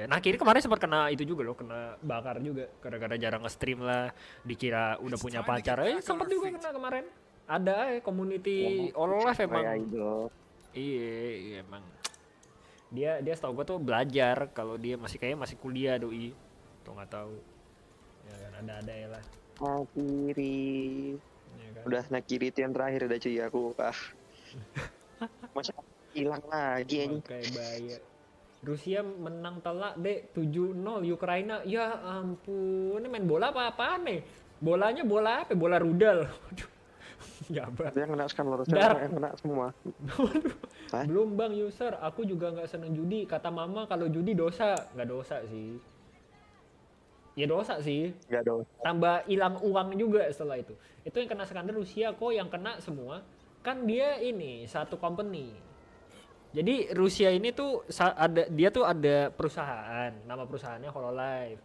[SPEAKER 1] Nah kiri kemarin sempat kena itu juga loh, kena bakar juga gara-gara jarang nge-stream lah, dikira udah punya pacar. Sempat juga kena kemarin. Ada community Ololef emang. Iya emang. Dia setahu gue tuh belajar, kalau dia masih kuliah doi. Tuh nggak tahu. Ya kan ada ya lah.
[SPEAKER 3] Nagiri.
[SPEAKER 1] Ya kan?
[SPEAKER 3] Udah Nagiri itu yang terakhir udah cuy aku. Masa hilang lagi ini.
[SPEAKER 1] Kayak bahaya. Rusia menang telak dek 7-0 Ukraina. Ya ampun, ini main bola apa-apaan nih? Bolanya bola apa? Bola rudal. Waduh. Jabat.
[SPEAKER 3] Yang kena kan lurus,
[SPEAKER 1] Dar.
[SPEAKER 3] yang kena semua. Hah?
[SPEAKER 1] Belum bang user, aku juga nggak seneng judi. Kata mama kalau judi dosa. Nggak dosa sih. Ya dosa sih.
[SPEAKER 3] Enggak dong.
[SPEAKER 1] Tambah hilang uang juga setelah itu. Itu yang kena skandal Rusia kok, yang kena semua. Kan dia ini satu company. Jadi Rusia ini tuh dia tuh ada perusahaan, nama perusahaannya Hololive.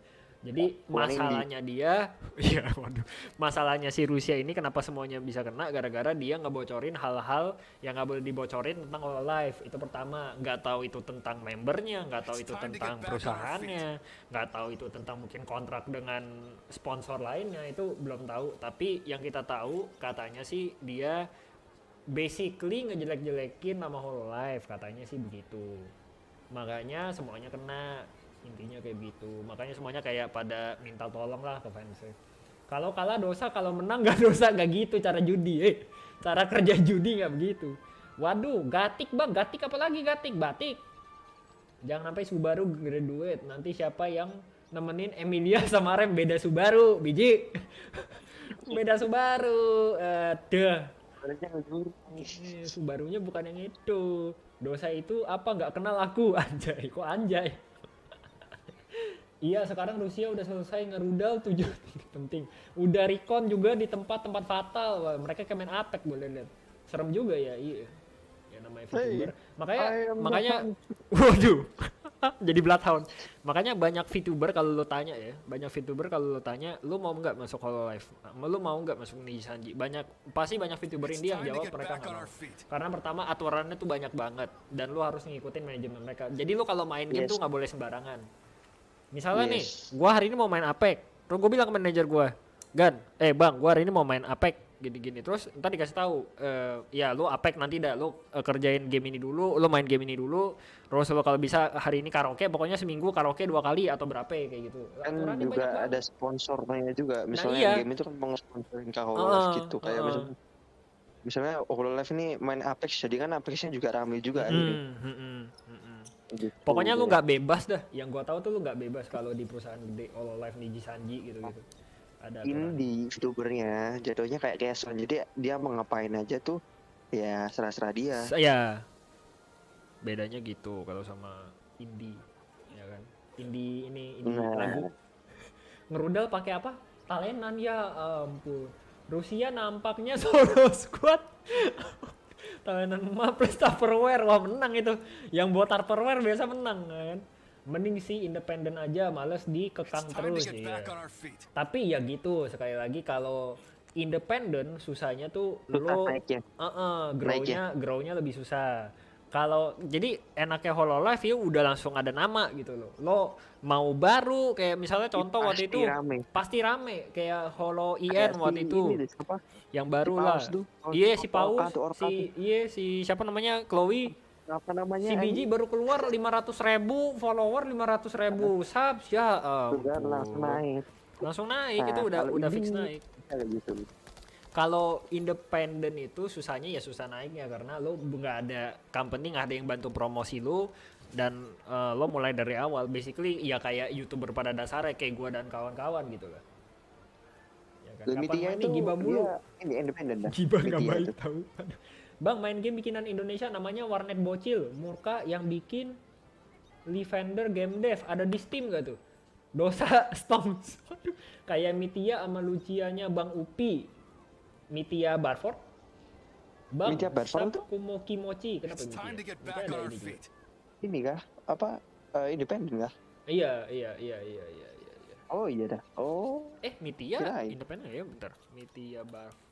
[SPEAKER 1] Jadi masalahnya dia, ya waduh, masalahnya si Rusia ini kenapa semuanya bisa kena gara-gara dia ngebocorin hal-hal yang nggak boleh dibocorin tentang Hololive. Itu pertama, nggak tahu itu tentang membernya, nggak tahu itu tentang perusahaannya, nggak tahu itu tentang mungkin kontrak dengan sponsor lainnya, itu belum tahu. Tapi yang kita tahu katanya sih dia basically ngejelek-jelekin nama Hololive, katanya sih begitu. Makanya semuanya kena, intinya kayak gitu. Makanya semuanya kayak pada minta tolong lah ke fansnya. Kalau kalah dosa, kalau menang gak dosa, gak gitu cara judi. Cara kerja judi gak begitu. Waduh, gatik bang, gatik apalagi gatik, batik. Jangan sampai Subaru graduate, nanti siapa yang nemenin Emilia sama Rem beda Subaru, biji. Beda Subaru, Subarunya bukan yang itu. Dosa itu apa? Nggak kenal aku. Anjay, kok anjay? Iya, sekarang Rusia udah selesai ngerudal 7 penting. Udah recon juga di tempat-tempat fatal. Wah, mereka kayak main Apex boleh lihat. Serem juga ya, iya. Ya namanya VTuber. Makanya waduh. Jadi Bloodhound. Makanya banyak VTuber kalau lo tanya ya, lu mau nggak masuk Hololive? Lu mau nggak masuk Nijisanji? Pasti banyak VTuber
[SPEAKER 2] It's
[SPEAKER 1] India yang
[SPEAKER 2] time to
[SPEAKER 1] jawab
[SPEAKER 2] get
[SPEAKER 1] mereka
[SPEAKER 2] back
[SPEAKER 1] nggak
[SPEAKER 2] on
[SPEAKER 1] mau.
[SPEAKER 2] our feet.
[SPEAKER 1] Karena pertama aturannya tuh banyak banget dan lu harus ngikutin manajemen mereka. Jadi lu kalau main game tuh nggak boleh sembarangan. Misalnya nih, gua hari ini mau main Apex, terus gua bilang ke manajer gua, Gan, bang, gua hari ini mau main Apex, gini-gini. Terus ntar dikasih tahu, ya lu Apex nanti dah, lu kerjain game ini dulu, lu main game ini dulu, terus lu kalau bisa hari ini karaoke, pokoknya seminggu karaoke 2 kali atau berapa kayak gitu.
[SPEAKER 3] Kan
[SPEAKER 1] Aturannya
[SPEAKER 3] juga
[SPEAKER 1] banyak
[SPEAKER 3] ada
[SPEAKER 1] banget.
[SPEAKER 3] sponsornya juga, misalnya
[SPEAKER 1] iya.
[SPEAKER 3] game itu kan mau sponsorin ke Hololive gitu, kayak
[SPEAKER 1] Heeh.
[SPEAKER 3] misalnya Hololive ini main Apex, jadi kan Apexnya juga rame juga akhirnya. Gitu.
[SPEAKER 1] Pokoknya lu nggak bebas dah. Yang gua tahu tuh lu nggak bebas kalau di perusahaan gede Hololive Nijisanji gitu-gitu. Ada aturan.
[SPEAKER 3] Indie VTubernya jatuhnya kayak casual, jadi dia mau ngapain aja tuh ya serah-serah dia.
[SPEAKER 1] Ya. Bedanya gitu kalau sama indie, ya kan? Indie lagu. Ngerudal pakai apa? Talenan, ya ampun. Rusia nampaknya solo squad. Talenan mah plus Tupperware, wah menang itu. Yang buat Tupperware biasa menang kan. Mending sih independen aja, males dikekang
[SPEAKER 2] It's time to
[SPEAKER 1] terus
[SPEAKER 2] get
[SPEAKER 1] ya.
[SPEAKER 2] back on our feet.
[SPEAKER 1] Tapi ya gitu, sekali lagi kalau independen susahnya tuh
[SPEAKER 3] Susah
[SPEAKER 1] lo
[SPEAKER 3] naiknya.
[SPEAKER 1] grow-nya lebih susah. Kalau jadi enaknya Hololive ya udah langsung ada nama gitu loh. Lo mau baru kayak misalnya contoh waktu itu pasti rame kayak Holo IN waktu itu. Yang baru lah. Iya si Paus, si siapa namanya Chloe.
[SPEAKER 3] Apa namanya?
[SPEAKER 1] Si Biji baru keluar 500.000 follower, 500.000 subs ya. Langsung naik itu udah fix naik.
[SPEAKER 3] Gitu.
[SPEAKER 1] Kalau independen itu susahnya ya susah naiknya karena lo nggak ada company, nggak ada yang bantu promosi lo dan lo mulai dari awal basically ya kayak YouTuber pada dasarnya kayak gua dan kawan-kawan gitu lah. Ya kan?
[SPEAKER 3] Limitia itu
[SPEAKER 1] Giba mulu.
[SPEAKER 3] Ini independen dah.
[SPEAKER 1] Giba nggak baik tahu. Bang main game bikinan Indonesia namanya Warnet Bocil, Murka yang bikin Livender Game Dev ada di Steam gak tuh? Dosa Stones. Kayak Mitia sama Lucianya Bang Upi. Mitia Barford. Bang,
[SPEAKER 3] Mitia Barford tuh?
[SPEAKER 1] Kumoki Mochi. Kenapa
[SPEAKER 2] It's time to
[SPEAKER 1] Mitia?
[SPEAKER 2] get back on our feet.
[SPEAKER 3] Ini kah? Apa independen kah?
[SPEAKER 1] Iya.
[SPEAKER 3] Oh iya dah. Oh.
[SPEAKER 1] Mitia
[SPEAKER 3] Kirain.
[SPEAKER 1] independen ya bentar. Mitia Barford.